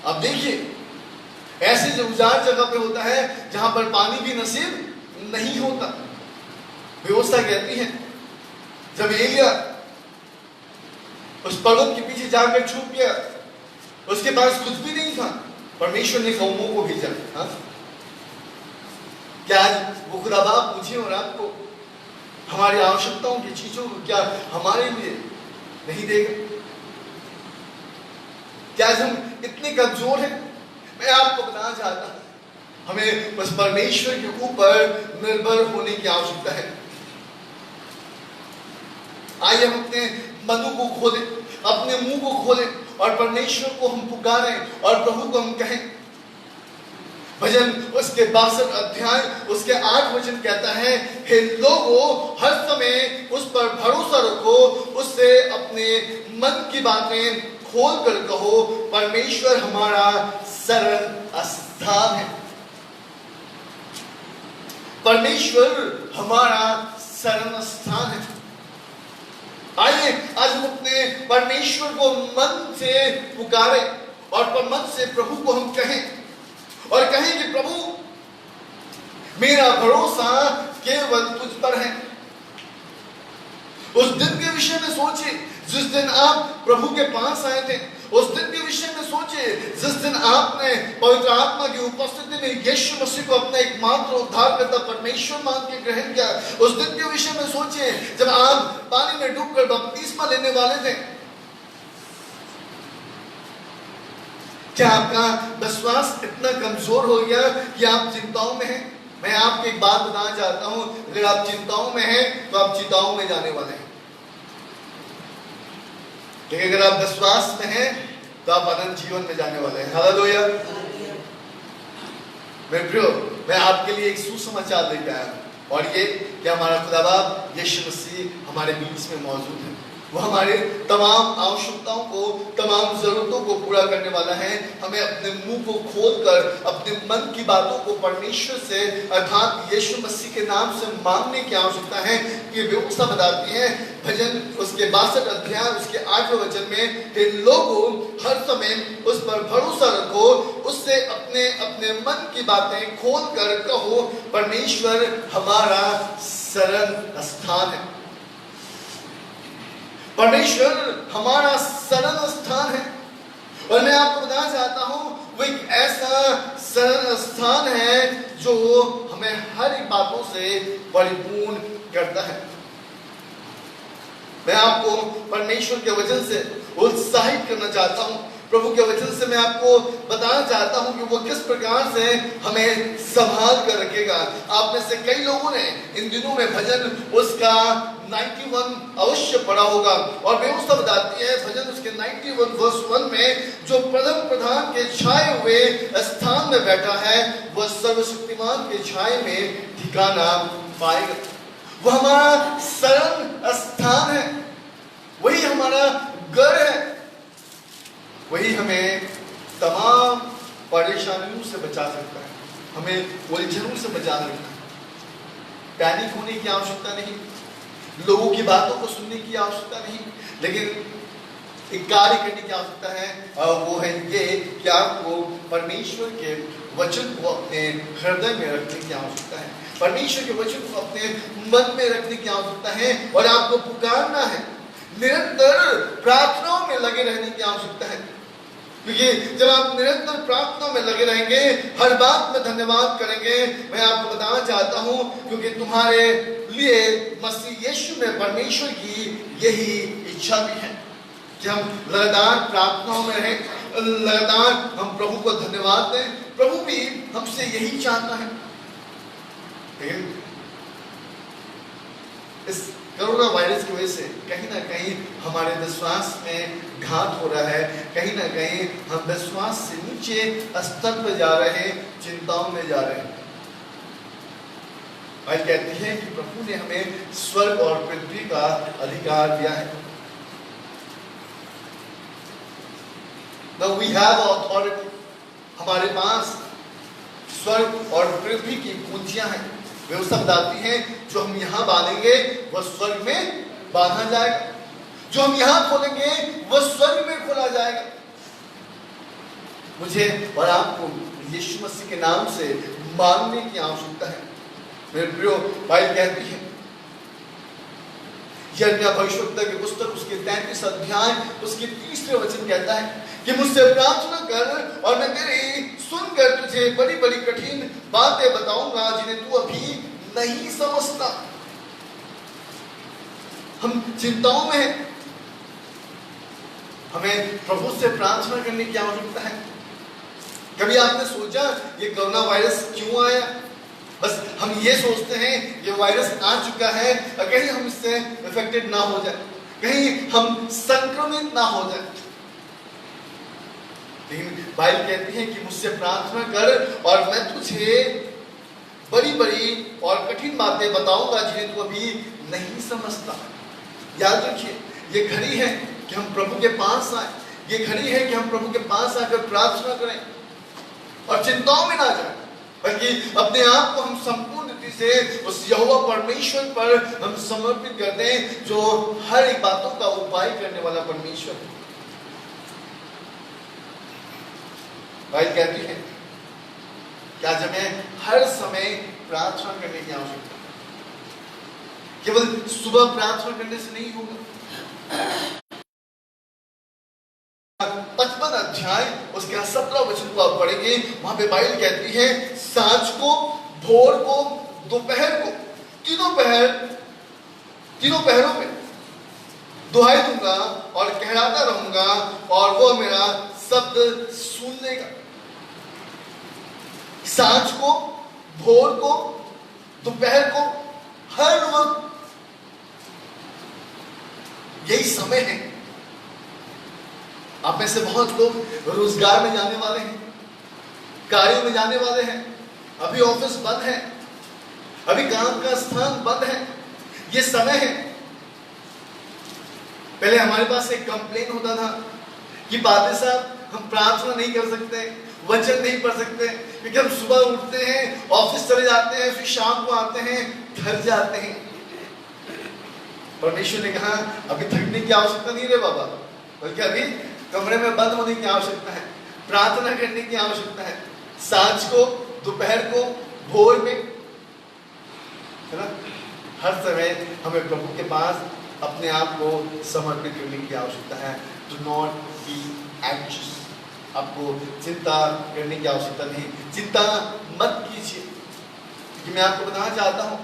अब देखिए, ऐसे जो उजाड़ जगह पे होता है जहां पर पानी भी नसीब नहीं होता। व्यवस्था कहती है जब एलिया उस पर्वत के पीछे जाकर छुप गया, उसके पास कुछ भी नहीं था, परमेश्वर ने कौमों को भेजा। हाँ? क्या आज वो खुदा बाप मुझे और आपको हमारी आवश्यकताओं की चीजों को क्या हमारे लिए नहीं देगा? क्या आज हम इतने कमजोर हैं? मैं आपको बताना चाहता हूं, हमें बस परमेश्वर के ऊपर निर्भर होने की आवश्यकता है। आइए हम अपने मनों को खोलें, अपने मुंह को खोलें और परमेश्वर को हम पुकारें और प्रभु को हम कहें। भजन उसके 62 अध्याय उसके 8 वचन कहता है, हे लोगों हर समय उस पर भरोसा रखो, उससे अपने मन की बातें खोल कर कहो, परमेश्वर हमारा शरण स्थान है। परमेश्वर हमारा शरण स्थान है। आइए आज हम अपने परमेश्वर को मन से पुकारें और मन से प्रभु को हम कहें और कहें कि प्रभु मेरा भरोसा केवल तुझ पर है। उस दिन के विषय में सोचिए जिस दिन आप प्रभु के पास आए थे। उस दिन के विषय में सोचिए जिस दिन आपने पवित्र आत्मा की उपस्थिति में यीशु मसीह को अपना एकमात्र उद्धारकर्ता परमेश्वर मान के ग्रहण किया। उस दिन के विषय में सोचिए जब आप पानी में डूबकर बपतिस्मा लेने वाले थे। क्या आपका विश्वास इतना कमजोर हो गया कि आप चिंताओं में हैं? मैं आपको एक बात बताना चाहता हूं, अगर आप चिंताओं में हैं तो आप चिंताओं में जाने वाले हैं, लेकिन अगर आप विश्वास में हैं तो आप अनंत जीवन में जाने वाले हैं। हालेलुया। मेरे प्रियो, मैं आपके लिए एक सुसमाचार लेकर आया हूं और ये कि हमारा खुदा बाप यीशु मसीह हमारे बीच में मौजूद है। वो हमारे तमाम आवश्यकताओं को, तमाम जरूरतों को पूरा करने वाला है। हमें अपने मुंह को खोलकर अपने मन की बातों को परमेश्वर से अर्थात यीशु मसीह के नाम से मांगने की आवश्यकता है। ये व्यवस्था बताती है भजन उसके 62 अध्याय उसके 8वें वचन में, हे लोगों हर समय उस पर भरोसा रखो, उससे अपने अपने मन की बातें खोल कर कहो, परमेश्वर हमारा शरण स्थान है। परमेश्वर हमारा शरण स्थान है। और मैं आपको बताना चाहता हूं वो एक ऐसा शरण स्थान है जो हमें हर एक बातों से परिपूर्ण करता है। मैं आपको परमेश्वर के वचन से उत्साहित करना चाहता हूं। प्रभु के वचन से मैं आपको बताना चाहता हूं कि वो किस प्रकार से हमें संभाल कर रखेगा। आप में से कई लोगों ने इन दिनों में भजन उसका 91 अवश्य पढ़ा होगा और व्यवस्था बताती है भजन उसके 91 वर्स 1 में, जो प्रथम प्रधान के छाए हुए स्थान में बैठा है वह सर्वशक्तिमान के छाए में ठिकाना पाएगा। वो हमारा शरण स्थान है, वही हमारा घर है, वही हमें तमाम परेशानियों से बचा सकता है, हमें उलझनों से बचा सकता है। पैनिक होने की आवश्यकता नहीं, लोगों की बातों को सुनने की आवश्यकता नहीं, लेकिन एक कार्य करने की आवश्यकता है और वो है ये कि आपको परमेश्वर के वचन को अपने हृदय में रखने की आवश्यकता है। परमेश्वर के वचन को अपने मन में रखने की आवश्यकता है और आपको पुकारना है, निरंतर प्रार्थनाओं में लगे रहने की आवश्यकता है। क्योंकि जब आप निरंतर प्रार्थना में लगे रहेंगे, हर बात में धन्यवाद करेंगे, मैं आपको बताना चाहता हूं क्योंकि तुम्हारे लिए मसीह यीशु में परमेश्वर की यही इच्छा भी है कि हम लगातार प्रार्थनाओं में रहें, लगातार हम प्रभु को धन्यवाद दें। प्रभु भी हमसे यही चाहता है। लेकिन इस कोरोना वायरस की वजह से कहीं ना कहीं हमारे विश्वास में घात हो रहा है, कहीं ना कहीं हम विश्वास से नीचे स्तर पर जा रहे हैं, चिंताओं में जा रहे हैं। आज कहती है कि प्रभु ने हमें स्वर्ग और पृथ्वी का अधिकार दिया है। Now we have authority, हमारे पास स्वर्ग और पृथ्वी की कुंजियां हैं। व्यवस्था बताती है जो हम यहाँ बांधेंगे वह स्वर्ग में बांधा जाएगा, जो हम यहाँ खोलेंगे वह स्वर्ग में खोला जाएगा। मुझे और आपको यीशु मसीह के नाम से मांगने की आवश्यकता है। मेरे प्रियो, बाइबल कहती है यिर्मयाह भविष्यवक्ता की पुस्तक उसके 33 अध्याय उसके 30वें वचन कहता है कि मुझसे प्रार्थना कर और मैं तेरी सुनकर तुझे बड़ी बड़ी कठिन बातें बताऊंगा जिन्हें तू अभी नहीं समझता। हम चिंताओं में हैं, हमें प्रभु से प्रार्थना करने की आवश्यकता है। कभी आपने सोचा ये कोरोना वायरस क्यों आया? बस हम ये सोचते हैं ये वायरस आ चुका है, कहीं हम इससे इफेक्टेड ना हो जाए, कहीं हम संक्रमित ना हो जाए। लेकिन बाइबल कहती है कि मुझसे प्रार्थना कर और मैं तुझे बड़ी बड़ी और कठिन बातें बताऊंगा जिन्हें तू अभी नहीं समझता। याद रखिए, ये घड़ी है कि हम प्रभु के पास आए, ये घड़ी है कि हम प्रभु के पास आकर प्रार्थना करें और चिंताओं में ना जाए, बल्कि अपने आप को हम संपूर्ण रीति से उस यहोवा परमेश्वर पर हम समर्पित कर दें जो हर एक बातों का उपाय करने वाला परमेश्वर है। बाइबल कहती है कि आज हमें हर समय प्रार्थना करने की आवश्यकता है। केवल सुबह प्रार्थना करने से नहीं होगा। 55 अध्याय उसके 17 वचन को आप पढ़ेंगे, वहां पे बाइबल कहती है सांझ को, भोर को, दोपहर को, तीनों पहरों में दुहाई दूंगा और कहलाता रहूंगा और वो मेरा शब्द सुन लेगा। सांझ को, भोर को, दोपहर को, हर वक्त यही समय है। आप में से बहुत लोग रोजगार में जाने वाले हैं, कार्यों में जाने वाले हैं, अभी ऑफिस बंद है, अभी काम का स्थान बंद है, ये समय है। पहले हमारे पास एक कंप्लेन होता था कि पादरी साहब हम प्रार्थना नहीं कर सकते, वचन नहीं पढ़ सकते, क्योंकि हम सुबह उठते हैं, ऑफिस चले जाते हैं, फिर शाम को आते हैं, घर जाते हैं। परमेश्वर ने कहा अभी थकने की आवश्यकता नहीं रे बाबा, बल्कि अभी कमरे में बंद होने की आवश्यकता है, प्रार्थना करने की आवश्यकता है। सांझ को, दोपहर को, भोर में, है ना, हर समय हमें प्रभु के पास अपने आप को समर्पित करने की आवश्यकता है। डू नॉट बी एंग्जियस, आपको चिंता करने की आवश्यकता नहीं, चिंता मत कीजिए। क्योंकि मैं आपको बताना चाहता हूं,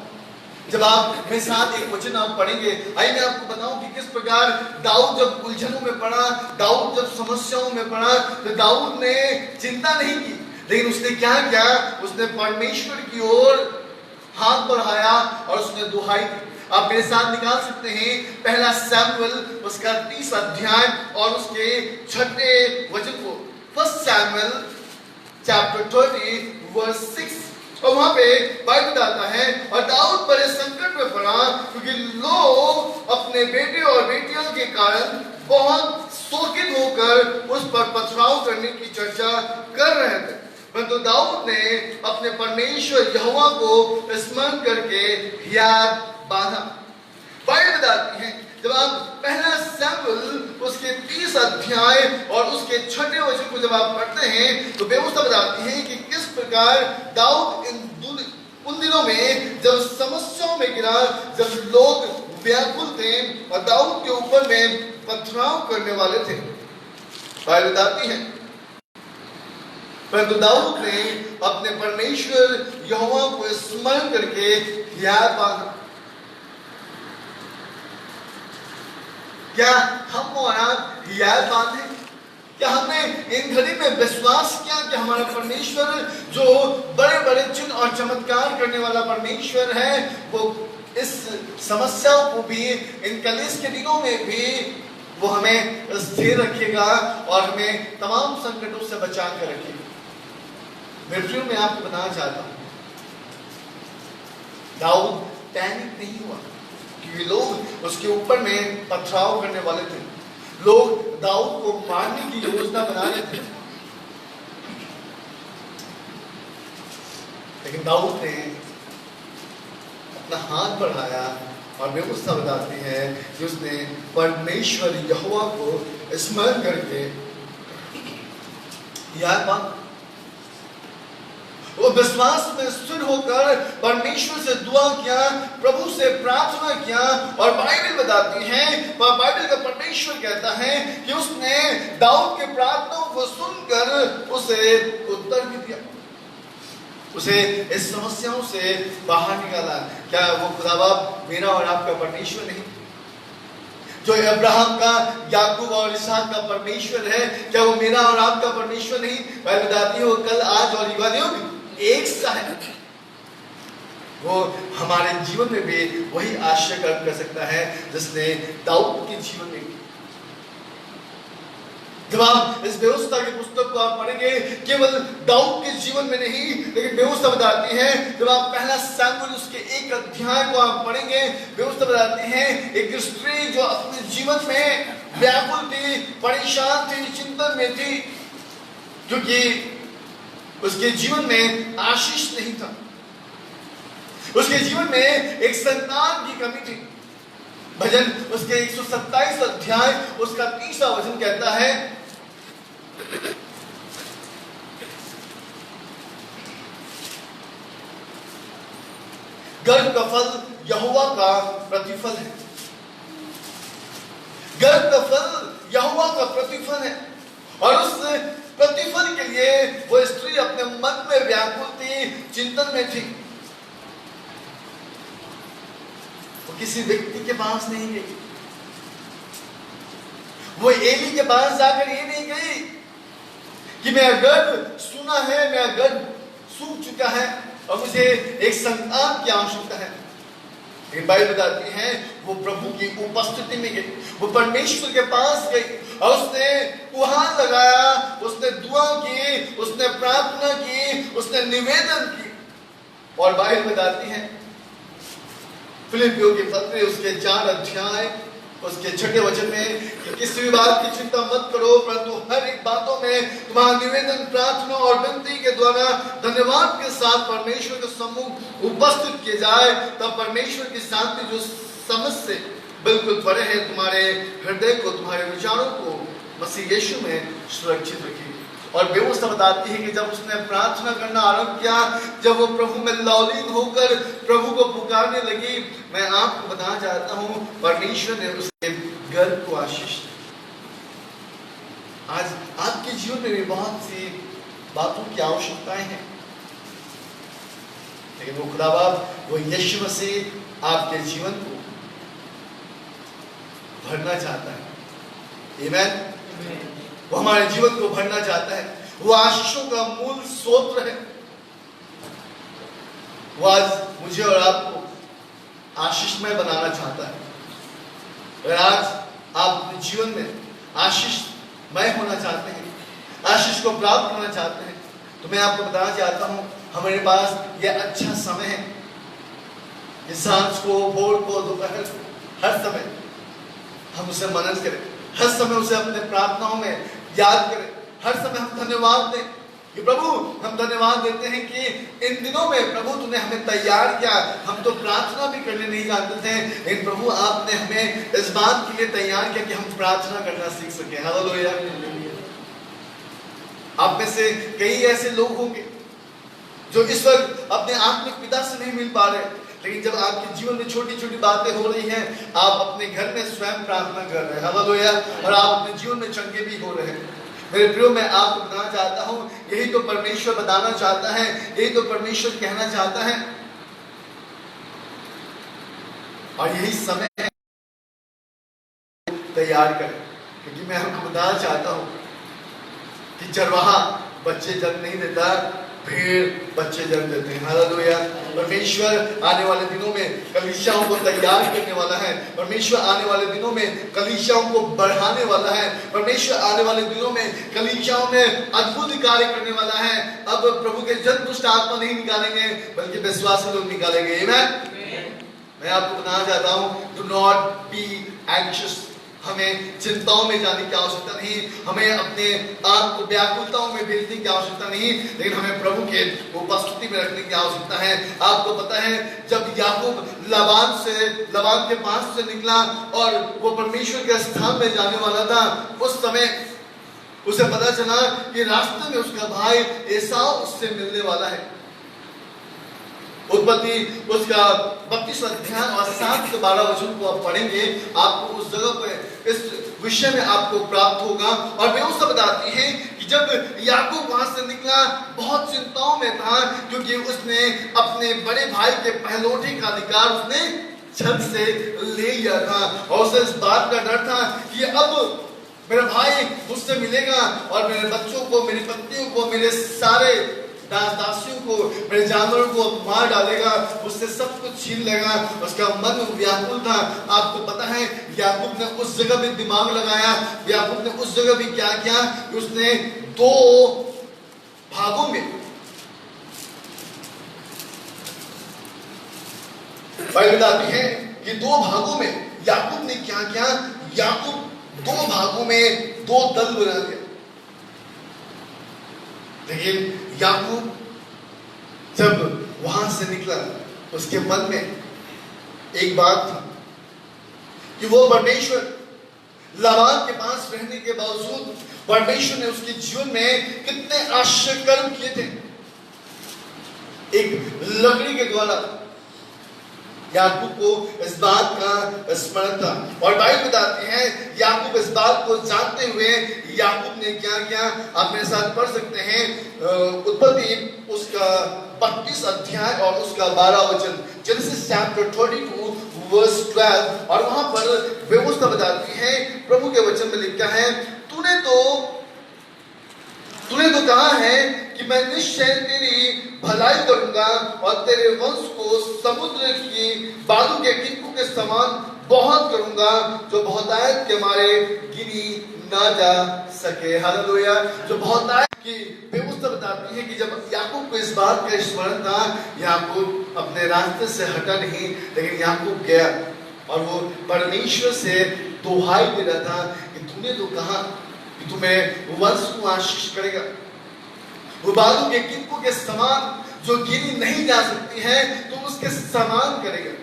जब आप मेरे साथ एक वचन आप पढ़ेंगे, आइए मैं आपको बताऊं कि किस प्रकार दाऊद जब उलझनों में पड़ा, दाऊद जब समस्याओं में पड़ा, तो दाऊद ने चिंता नहीं की, लेकिन उसने क्या किया, उसने परमेश्वर की ओर हाथ बढ़ाया और उसने दुहाई दी। आप मेरे साथ निकाल सकते हैं पहला सैमुएल उसका 30 अध्याय और उसके 6 वचन को। First Samuel chapter 30 verse 6। और वहां पे बाइबल बताता है और दाऊद बड़े संकट में पड़ा क्योंकि लोग अपने बेटे और बेटियों के कारण बहुत शोकित होकर उस पर पथराव करने की चर्चा कर रहे थे। परंतु दाऊद ने अपने परमेश्वर यहोवा को स्मरण करके याद बांधा। बाइबल बताती है जब आप पहला सैमुएल उसके 30 अध्याय और उसके 6 वचन को जब आप पढ़ते हैं तो व्यवस्था बताती है कि किस प्रकार दाऊद उन दिनों में जब समस्याओं में गिरा, जब लोग व्याकुल थे और दाऊद के ऊपर में पथराव करने वाले थे। बाइबल बताती है परंतु दाऊद ने अपने परमेश्वर यहोवा को स्मरण करके याद बांधा। क्या हम और आप याद बांधे? क्या हमने इन घड़ी में विश्वास किया कि हमारा परमेश्वर जो बड़े बड़े चिन्ह और चमत्कार करने वाला परमेश्वर है, वो इस समस्याओं को भी, इन कलेश के दिनों में भी वो हमें स्थिर रखेगा और हमें तमाम संकटों से बचा कर रखेगा। मेरे प्रिय, मैं आपको बताना चाहता हूं, दाऊद पैनिक नहीं हुआ क्योंकि लोग उसके ऊपर में पथराव करने वाले थे, लोग दाऊद को मारने की योजना बना रहे थे। लेकिन दाऊद ने अपना हाथ बढ़ाया और व्यवस्था बताती है कि उसने परमेश्वर यहोवा को स्मरण करके याद बांधा। वो विश्वास में स्थिर होकर परमेश्वर से दुआ किया, प्रभु से प्रार्थना किया और बाइबल बताती है, बाइबल का परमेश्वर कहता है कि उसने दाऊद के प्रार्थनाओं को सुनकर उसे उत्तर भी दिया, उसे इस समस्याओं से बाहर निकाला। क्या वो खुदाबाप मेरा और आपका परमेश्वर नहीं, जो अब्राहम का, याकूब और इसहाक का परमेश्वर है, क्या वो मेरा और आपका परमेश्वर नहीं? बाइबल बताती है वो कल, आज और युगानुयुग एक सा है। वो हमारे जीवन में भी वही आश्चर्य कर्म कर सकता है जिसने दाऊद के जीवन में। जब आप इस बेहुस्ता की पुस्तक को आप पढ़ेंगे, केवल दाऊद के जीवन में नहीं, लेकिन बेहुस्ता बताती है, जब आप पहला शमूएल उसके 1 अध्याय को आप पढ़ेंगे, बेहुस्ता बताती है एक स्त्री जो अपने जीवन में व्याकुल थी, परेशान थी, चिंतन में थी, क्योंकि उसके जीवन में आशीष नहीं था, उसके जीवन में एक संतान की कमी थी। भजन उसके 127 अध्याय उसका 30वां वचन कहता है, गर्भ का फल यहोवा का प्रतिफल है। गर्भ का फल यहोवा का प्रतिफल है, और उस प्रतिफल के लिए वो स्त्री अपने मन में व्याकुल थी, चिंतन में थी। वो किसी व्यक्ति के पास नहीं गई, वो एली के पास जाकर ये नहीं गई कि मेरा गर्भ सूना है, मेरा गर्भ सूख चुका है और मुझे एक संतान की आवश्यकता है। लेकिन बाइबल बताती है वो प्रभु की उपस्थिति में गई, वो परमेश्वर के पास गई और उसने गुहार लगाया, उसने दुआ की, उसने प्रार्थना की, उसने निवेदन की। और बाइबल बताती है फिलिपियों के पत्र उसके 4 अध्याय उसके 6 वचन में कि किसी भी बात की चिंता मत करो, परंतु हर एक बातों में तुम्हारा निवेदन, प्रार्थना और विनती के द्वारा धन्यवाद के साथ परमेश्वर के सम्मुख उपस्थित किए जाए, तब परमेश्वर की शांति जो समझ से बिल्कुल परे है, तुम्हारे हृदय को, तुम्हारे विचारों को मसीह यीशु में सुरक्षित रखेगी। और बेहुस्ता बताती है कि जब उसने प्रार्थना करना आरंभ किया, जब वो प्रभु में लौलीन होकर प्रभु को पुकारने लगी, मैं आपको बताना चाहता हूं परमेश्वर ने उसके गर्भ को आशीष दी। आज आपके जीवन में भी बहुत सी बातों की आवश्यकताएं हैं, लेकिन वो खुदा बाप, वो यीशु मसीह आपके जीवन को भरना चाहता है। आमीन। वो हमारे जीवन को भरना चाहता है, वो आशीषों का मूल स्रोत है। वो आज मुझे और आपको आशीषमय बनाना चाहता है। अगर आज आप अपने जीवन में आशीषमय होना चाहते हैं, आशीष को प्राप्त करना चाहते हैं, तो मैं आपको बताना चाहता हूं हमारे पास यह अच्छा समय है कि सांझ को, भोर को, दोपहर को, हर समय हम उसे मनन करें, हर समय उसे अपने प्रार्थनाओं में याद करें, हर समय हम धन्यवाद दें कि प्रभु, हम धन्यवाद देते हैं कि इन दिनों में प्रभु तूने हमें तैयार किया। हम तो प्रार्थना भी करने नहीं जानते थे, लेकिन प्रभु आपने हमें इस बात के लिए तैयार किया कि हम प्रार्थना करना सीख सके। हालेलुया। आप में से कई ऐसे लोग होंगे जो इस वक्त अपने आत्मिक पिता से नहीं मिल पा रहे, लेकिन जब आपके जीवन में छोटी छोटी बातें हो रही हैं, आप अपने घर में स्वयं प्रार्थना कर रहे हैं, हालेलुया, और आप अपने जीवन में चंगे भी हो रहे हैं। मेरे प्रियो, मैं आपको बताना चाहता हूं, यही तो परमेश्वर बताना चाहता है, यही तो परमेश्वर कहना चाहता है, और यही समय है तैयार करें। क्योंकि मैं आपको बताना चाहता हूं कि चरवाहा बच्चे जन्म नहीं देता, भेड़ बच्चे जन्म देते हैं। हालेलुया। परमेश्वर आने वाले दिनों में कलीसियाओं को तैयार करने वाला है, परमेश्वर आने वाले दिनों में कलीसियाओं को बढ़ाने वाला है, परमेश्वर आने वाले दिनों में कलीसियाओं में अद्भुत कार्य करने वाला है। अब प्रभु के जन दुष्ट आत्मा नहीं निकालेंगे, बल्कि विश्वासी लोग निकालेंगे। आमीन। मैं आपको बताना चाहता हूं, डू नॉट बी एंग्शियस। हमें चिंताओं में जाने की आवश्यकता नहीं, हमें अपने आप को व्याकुलताओं में भेजने की आवश्यकता नहीं, लेकिन हमें प्रभु के उपस्थिति में रखने की आवश्यकता है। आपको पता है, जब याकूब लबान के पास से निकला और वो परमेश्वर के स्थान में जाने वाला था, उस समय उसे पता चला कि रास्ते में उसका भाई एसाव उससे मिलने वाला है। उत्पत्ति उसका 32 अध्याय और 7 से 12 वचन को आप पढ़ेंगे, आपको उस जगह पे इस विषय में आपको प्राप्त होगा। और वे उससे बताती है कि जब याकूब वहां से निकला, बहुत चिंताओं में था, क्योंकि उसने अपने बड़े भाई के पहलौठे का अधिकार उसने छत से ले लिया था, और उसे इस बात का डर था कि अब मेरा भाई मुझसे मिलेगा और मेरे बच्चों को, मेरी पत्नियों को, मेरे सारे दास दासियों को, मेरे जानवरों को मार डालेगा, उससे सब कुछ छीन लेगा। उसका मन व्याकुल था। आपको पता है याकूब ने उस जगह भी दिमाग लगाया। याकूब ने उस जगह भी क्या किया, उसने 2 भागों में, बाइबल बताती है कि 2 भागों में याकूब ने क्या किया, याकूब 2 भागों में 2 दल बना दिया। लेकिन याकूब जब वहां से निकला, उसके मन में एक बात थी कि वो परमेश्वर लाबान के पास रहने के बावजूद परमेश्वर ने उसके जीवन में कितने आश्चर्य कर्म किए थे। एक लकड़ी के द्वारा याकूब को इस बात का स्मरण था। और बाइबल बताती है याकूब इस बात को जानते हुए याकूब ने क्या किया, आप मेरे साथ पढ़ सकते हैं उत्पत्ति उसका 32 अध्याय और उसका 12 वचन, जेनेसिस चैप्टर 32 वर्स 12। और वहां पर व्यवस्था बताती है, प्रभु के वचन में लिखा है, तूने तो कहा है कि मैं निश्चय तेरी भलाई करूंगा और तेरे वंश को समुद्र की बालू के टिक्कों के समान बहुत करूंगा, जो बहुतायत के मारे गिनी ना जा सके। हालेलुया। जो बहुतायत की व्यवस्था बताती है कि जब याकूब को इस बात का स्मरण था, याकूब अपने रास्ते से हटा नहीं, लेकिन याकूब गया और वो परमेश्वर से दुहाई दे रहा था कि तूने तो कहा कि तुम्हें वंश को आशीष करेगा, वो बालू के टिक्कों के समान जो गिनी नहीं जा सकती है, तुम उसके समान करेगा।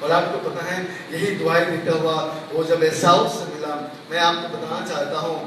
और आपको पता है यही दुआई देता हुआ वो जब एसाउ से मिला, मैं आपको बताना चाहता हूँ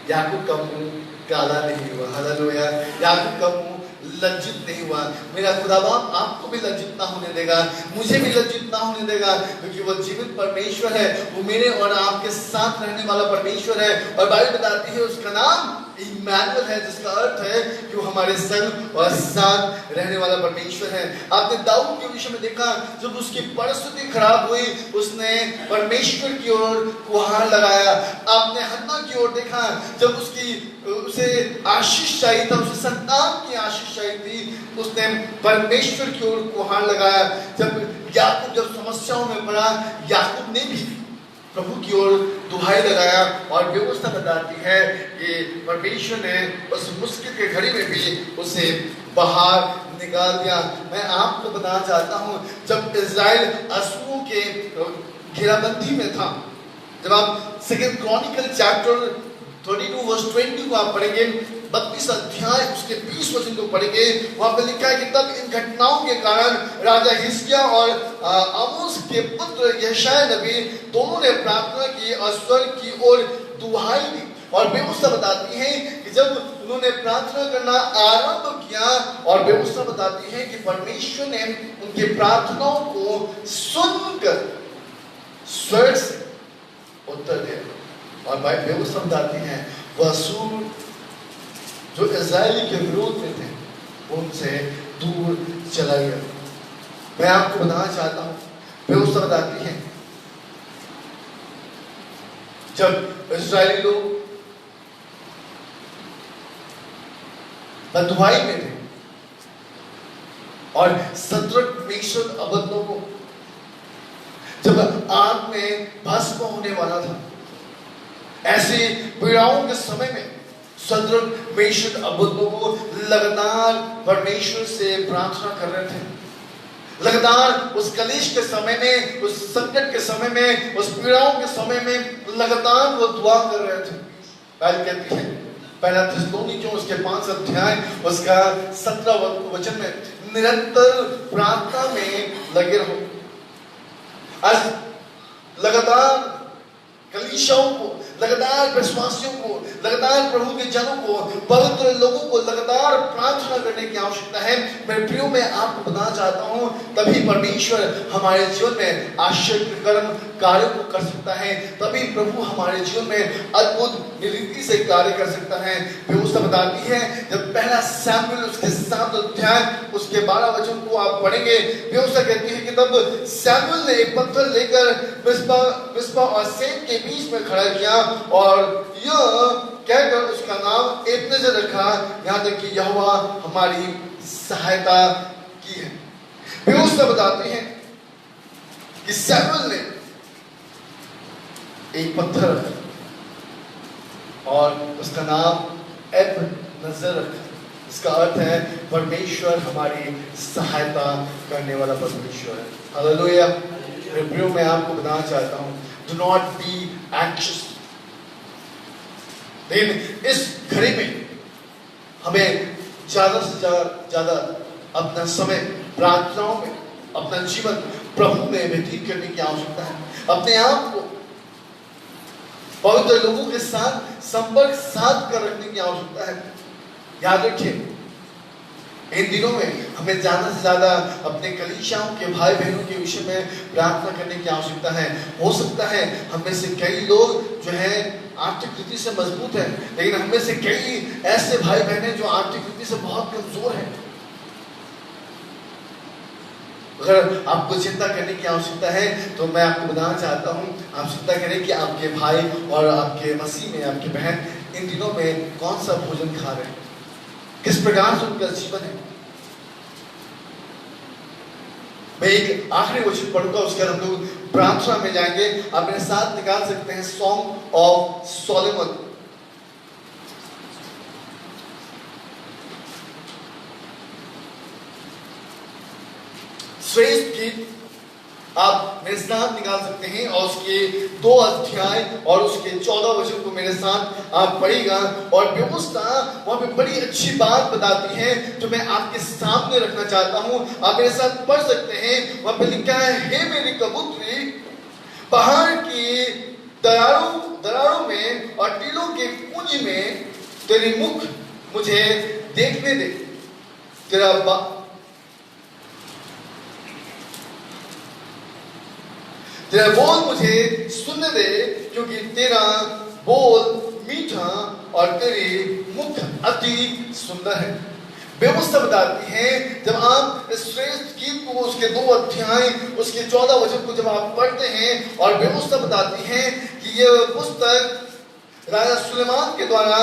याकूब का मुंह काला नहीं हुआ। हालेलुया। याकूब का मुंह लज्जित नहीं हुआ। मेरा खुदा बाप आपको भी लज्जित ना होने देगा, मुझे भी लज्जित ना होने देगा, क्योंकि वो जीवित परमेश्वर है, वो मेरे और आपके साथ रहने वाला परमेश्वर है। और बाइबल बताती है उसका नाम इम्मानुएल है, जिसका अर्थ है कि वो हमारे संग और साथ रहने वाला परमेश्वर है। आपने दाऊद के विषय में देखा, जब उसकी परिस्थिति खराब हुई उसने परमेश्वर की ओर गुहार लगाया। आपने हन्ना की ओर देखा, जब उसे आशीष चाहिए था, उसे संतान की आशीष चाहिए थी, उसने परमेश्वर की ओर गुहार लगाया। जब याकूब समस्याओं में पड़ा, याकूब ने भी प्रभु की ओर दुहाई लगाया। और व्यवस्था बताती है कि परमेश्वर ने उस मुश्किल के घड़ी में भी उसे बाहर निकाल दिया। मैं आपको बताना चाहता हूँ, जब इज़राइल असूरों के घेराबंदी में था, जब आप 2 क्रॉनिकल चैप्टर 32 वर्स 20 को आप पढ़ेंगे, 32 अध्याय उसके 20 वचन को पढ़ेंगे, वहां पर लिखा है कि तब इन घटनाओं के कारण राजा हिजकिय्याह और आमोस के पुत्र यशायाह नबी दोनों ने प्रार्थना की और स्वर्ग की ओर दुहाई दी। और व्यवस्था बताती है कि जब उन्होंने प्रार्थना करना आरंभ किया, और व्यवस्था बताती है कि परमेश्वर ने उनकी प्रार्थनाओं को सुनकर स्वर्ग से उत्तर दिया। और बाइबल व्यवस्था बताती है वह असूर जो इज़राइली के विरोध में थे उनसे दूर चला गया। मैं आपको बताना चाहता हूं, व्यवस्था बताती है जब इज़राइली लोग बंधुआई में थे और शद्रक मेशक अबेदनगो जब आग में भस्म होने वाला था, ऐसे पीड़ाओं के समय में शद्रक मेशक अबेदनगो लगातार परमेश्वर से प्रार्थना कर रहे थे। लगातार उस कलेश के समय में, उस संकट के समय में, उस पीड़ाओं के समय में लगातार वो दुआ कर रहे थे। बाइबल कहती है पहला थिस्सलुनीकियों उसके 5 अध्याय उसका 17 वचन में, निरंतर प्रार्थना में लगे रहो। आज लगातार कलीसियाओं को, लगातार विश्वासियों को, लगातार प्रभु के जनों को, पवित्र लोगों को लगातार प्रार्थना करने की आवश्यकता है। मेरे प्रियो, मैं आपको बताना चाहता हूं, तभी परमेश्वर हमारे जीवन में आश्चर्य कर्म कार्य को कर सकता है, तभी प्रभु हमारे जीवन में अद्भुत रीति से कार्य कर सकता है। व्यवस्था बताती है, जब पहला सैमुएल उसके 7 अध्याय उसके 12 वचन को आप पढ़ेंगे, व्यवस्था कहती है कि तब सैमुएल ने एक पत्थर लेकर मिस्पा और सेन के बीच में खड़ा किया और यह कहकर उसका नाम एबेनेजर रखा, यहाँ तक कि यहोवा हमारी सहायता की है। व्यवस्था बताते हैं कि सैमुएल ने एक पत्थर रखा और उसका नाम एबेनेजर रखा। इसका अर्थ है परमेश्वर हमारी सहायता करने वाला परमेश्वर है। हालेलुया। मेरे प्रियो, मैं आपको बताना चाहता हूं, डू नॉट बी एंग्शियस। लेकिन इस घड़ी में हमें ज्यादा से ज्यादा अपना समय प्रार्थनाओं में, अपना जीवन प्रभु में व्यतीत करने की आवश्यकता है। अपने आप को पवित्र लोगों के साथ संपर्क साध कर रखने की आवश्यकता है। याद रखिए, इन दिनों में हमें ज्यादा से ज्यादा अपने कलीसियाओं के भाई बहनों के विषय में प्रार्थना करने की आवश्यकता है। हो सकता है हम में से कई लोग जो है आर्थिक रीति से मजबूत है, लेकिन हम में से कई ऐसे भाई बहन हैं जो आर्थिक रीति से बहुत कमजोर हैं। अगर आपको चिंता करने की आवश्यकता है तो मैं आपको बताना चाहता हूं, आप चिंता करें कि आपके भाई और आपके मसीह में आपके बहन इन दिनों में कौन सा भोजन खा रहे हैं, किस प्रकार से उनका जीवन है। मैं एक आखिरी वचन पढ़ूंगा, उसके बाद हम लोग प्रार्थना में जाएंगे। आप मेरे साथ निकाल सकते हैं सॉन्ग ऑफ सोलोमन। श्रेष्ठ गीत आप मेरे साथ निकाल सकते हैं और उसके 2 अध्याय और उसके 14 वचन को मेरे साथ आप पढ़िएगा। और व्यवस्था वहां पे बड़ी अच्छी बात बताती है जो मैं आपके सामने रखना चाहता हूं। आप मेरे साथ पढ़ सकते हैं। वहां पे लिखा है, हे मेरी कबूतरी, पहाड़ की दरारों में और टीलों के पूंज में तेरी मुख मुझे देखने दे, तेरा बोल मुझे सुनने दे, क्योंकि तेरा बोल मीठा और तेरी मुख अति सुंदर है। व्यवस्था बताती है, जब आप इस श्रेष्ठ गीत को उसके 2 अध्याय उसके 14 वचन को जब आप पढ़ते हैं, और व्यवस्था बताती है कि यह पुस्तक राजा सुलेमान के द्वारा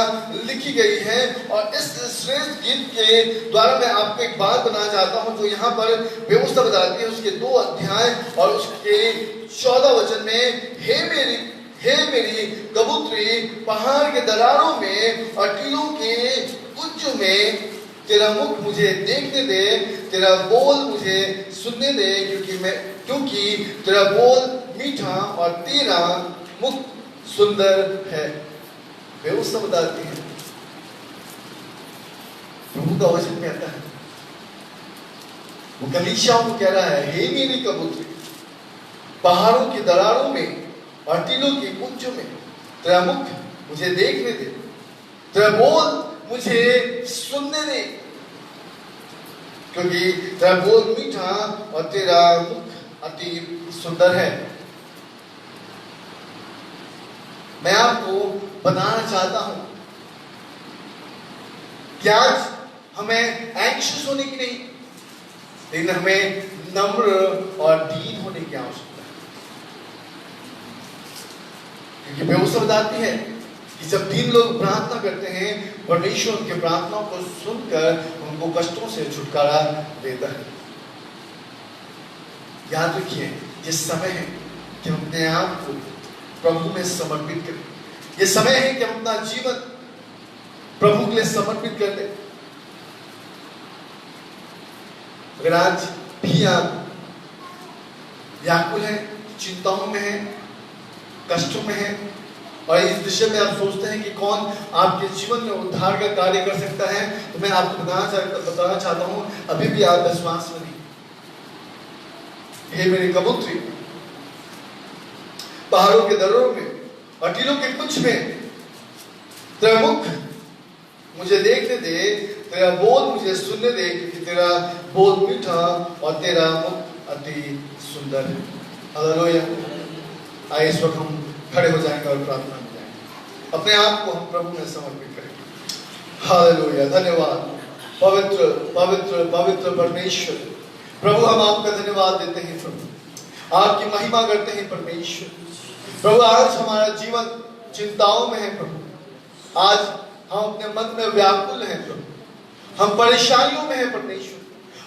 लिखी गई है। और इस श्रेष्ठ गीत के द्वारा मैं आपको एक बात बताना चाहता हूं, जो यहाँ पर व्यवस्था बताती है उसके 2 अध्याय और उसके 14 वचन में, हे मेरी कबूतरी, पहाड़ के दरारों में और टीलों के कुंज में तेरा मुख मुझे देखने दे, तेरा बोल मुझे सुनने दे, क्योंकि तेरा बोल मीठा और तेरा मुख सुंदर है। व्यवस्था बताती है, प्रभु का वचन कहता है, वो कलीसियाओं को कह रहा है, हे मेरी कबूतरी, पहाड़ों की दरारों में और टीलों के कुंजों में तेरा मुख मुझे देखने दे, तेरा बोल मुझे सुनने दे, क्योंकि तेरा बोल मीठा और तेरा मुख अति सुंदर है। मैं आपको बताना चाहता हूं कि आज हमें एंग्शियस होने की नहीं, लेकिन हमें नम्र और दीन होने की आवश्यकता है। क्योंकि व्यवस्था बताती है कि जब 3 लोग प्रार्थना करते हैं, परमेश्वर उनके प्रार्थनाओं को सुनकर उनको कष्टों से छुटकारा देता है। याद रखिए, ये समय है कि हम अपने आप को प्रभु में समर्पित करें। ये समय है कि हम अपना जीवन प्रभु के लिए समर्पित कर दें। अगर आज भी आप व्याकुल हैं, चिंताओं में हैं, कष्टों में हैं, और इस विषय में आप सोचते हैं कि कौन आपके जीवन में उद्धार का कार्य कर सकता है, तो मैं आपको बताना चाहता हूं, अभी भी आप विश्वास में नहीं। हे मेरी कबूतरी, पहाड़ों के दर्रों में और टीलों के कुछ में तेरा मुख मुझे देखने दे, तेरा बोल मुझे सुनने दे, क्योंकि तेरा बोल मीठा और तेरा मुख अति सुंदर है। हालेलुया। आइए इस वक्त हम खड़े हो जाएंगे और प्रार्थना में जाएंगे, अपने आप को हम प्रभु में समर्पित करेंगे। हालेलुया, धन्यवाद पवित्र पवित्र पवित्र परमेश्वर। प्रभु हम आपका धन्यवाद देते हैं प्रभु, आपकी महिमा करते हैं परमेश्वर। प्रभु आज हमारा जीवन चिंताओं में है प्रभु, आज हम अपने मन में व्याकुल हैं प्रभु, हम परेशानियों में हैं परमेश्वर,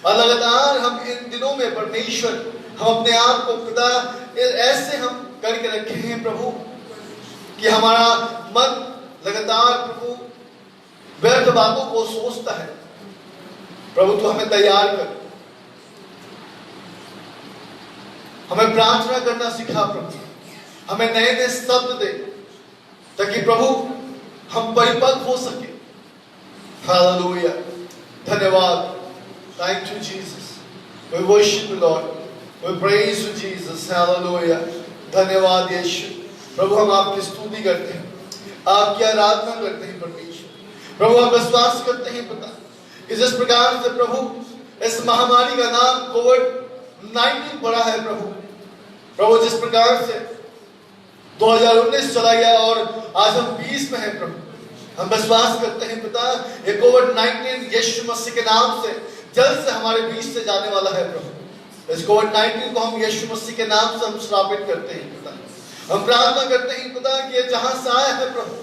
और लगातार हम इन दिनों में परमेश्वर हम अपने आप को खुदा ऐसे हम करके रखे हैं प्रभु कि हमारा मन लगातार प्रभु व्यर्थ बातों को सोचता है। प्रभु तू हमें तैयार कर, हमें प्रार्थना करना सिखा प्रभु, हमें नए नए शब्द दे ताकि प्रभु हम परिपक्व हो सके। हालेलुया, धन्यवाद, thank you Jesus, we worship you lord, we praise you Jesus, hallelujah, धन्यवाद यीशु। प्रभु हम आपकी स्तुति करते हैं, आपकी आराधना करते हैं परमेश्वर। प्रभु हम विश्वास करते हैं पिता कि जिस प्रकार से प्रभु इस महामारी का नाम कोविड-19 पड़ा है प्रभु जिस प्रकार से 2019 चला गया और आज हम 20 में हैं प्रभु, हम विश्वास करते हैं पिता ये कोविड-19 यीशु मसीह के नाम से जल्द से हमारे बीच से जाने वाला है प्रभु। इस कोविड-19 को हम यीशु मसीह के नाम से हम श्रापित करते हैं पिता। हम प्रार्थना करते हैं पिता कि ये जहां से आया है प्रभु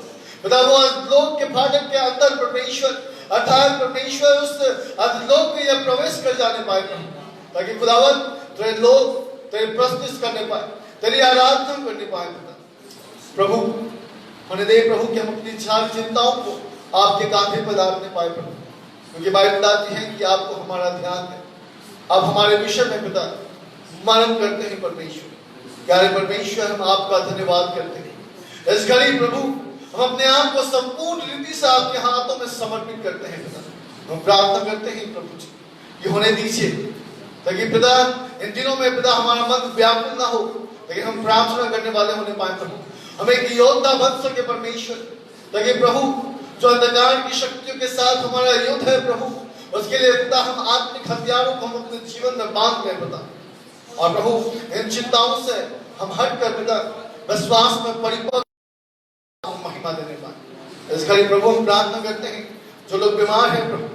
पिता वो अधलोक के फाटक के अंदर परमेश्वर अर्थात परमेश्वर उस अधलोक में यह प्रवेश कर जाने पाए प्रभु, ताकि खुदावन तेरे लोग तेरे प्रस्तुत करने पाए, तेरी आराधना करने पाए पिता। प्रभु होने दे प्रभु कि हम अपनी सारी चिंताओं को आपके कांधे पर डालने पाए प्रभु, क्योंकि बाइबल बताती है कि आपको हमारा ध्यान है, आप हमारे विषय में पिता मनन करते हैं परमेश्वर। प्यारे परमेश्वर हम आपका धन्यवाद करते हैं। इस घड़ी प्रभु हम अपने आप को संपूर्ण रीति से आपके हाथों में समर्पित करते हैं पिता। हम प्रार्थना करते हैं प्रभु जी कि होने दीजिए ताकि पिता इन दिनों में पिता हमारा मन व्याकुल ना हो, लेकिन हम प्रार्थना करने वाले होने पाए प्रभु, हमें एक योद्धा बन सके परमेश्वर, ताकि प्रभु जो अंधकार की शक्तियों के साथ हमारा युद्ध है प्रभु उसके लिए पिता हम आत्मिक हथियारों को हम अपने जीवन में बांध लें पिता। और प्रभु इन चिंताओं से हम हट कर पिता विश्वास में परिपक्व महिमा देने पाए। इस घड़ी प्रभु हम प्रार्थना करते हैं जो लोग बीमार हैं प्रभु,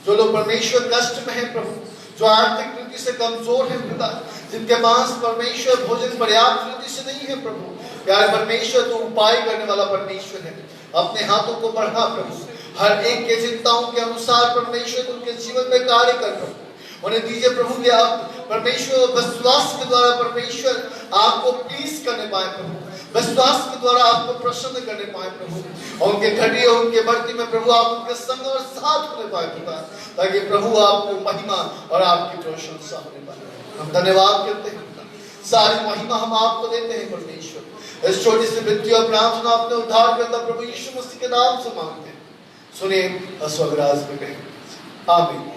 जो लोग परमेश्वर कष्ट में हैं प्रभु, जो आर्थिक रीति से कमजोर हैं पिता, जिनके पास परमेश्वर भोजन पर्याप्त रीति से नहीं है प्रभु, प्यारे परमेश्वर तो उपाय करने वाला परमेश्वर है, अपने हाथों को बढ़ा प्रभु, हर एक के चिंताओं के अनुसार परमेश्वर उनके जीवन में कार्य कर प्रभु। उन्हें दीजिए प्रभु कि आप परमेश्वर विश्वास के द्वारा परमेश्वर आपको प्लीज करने पाए प्रभु, विश्वास के द्वारा आपको प्रसन्न करने पाए प्रभु, और उनके घटी और उनके बढ़ती में प्रभु आप उनके संग और साथ होने पाए पिता, ताकि प्रभु आपको महिमा और आपकी प्रशंसा होने पाए। हम धन्यवाद करते हैं पिता, सारी महिमा हम आपको देते हैं परमेश्वर। इस छोटी सी विनती और प्रार्थना अपने उद्धार करता प्रभु यीशु मसीह के नाम से मांगते हैं, सुनिए स्वर्गराज में कहें आमीन।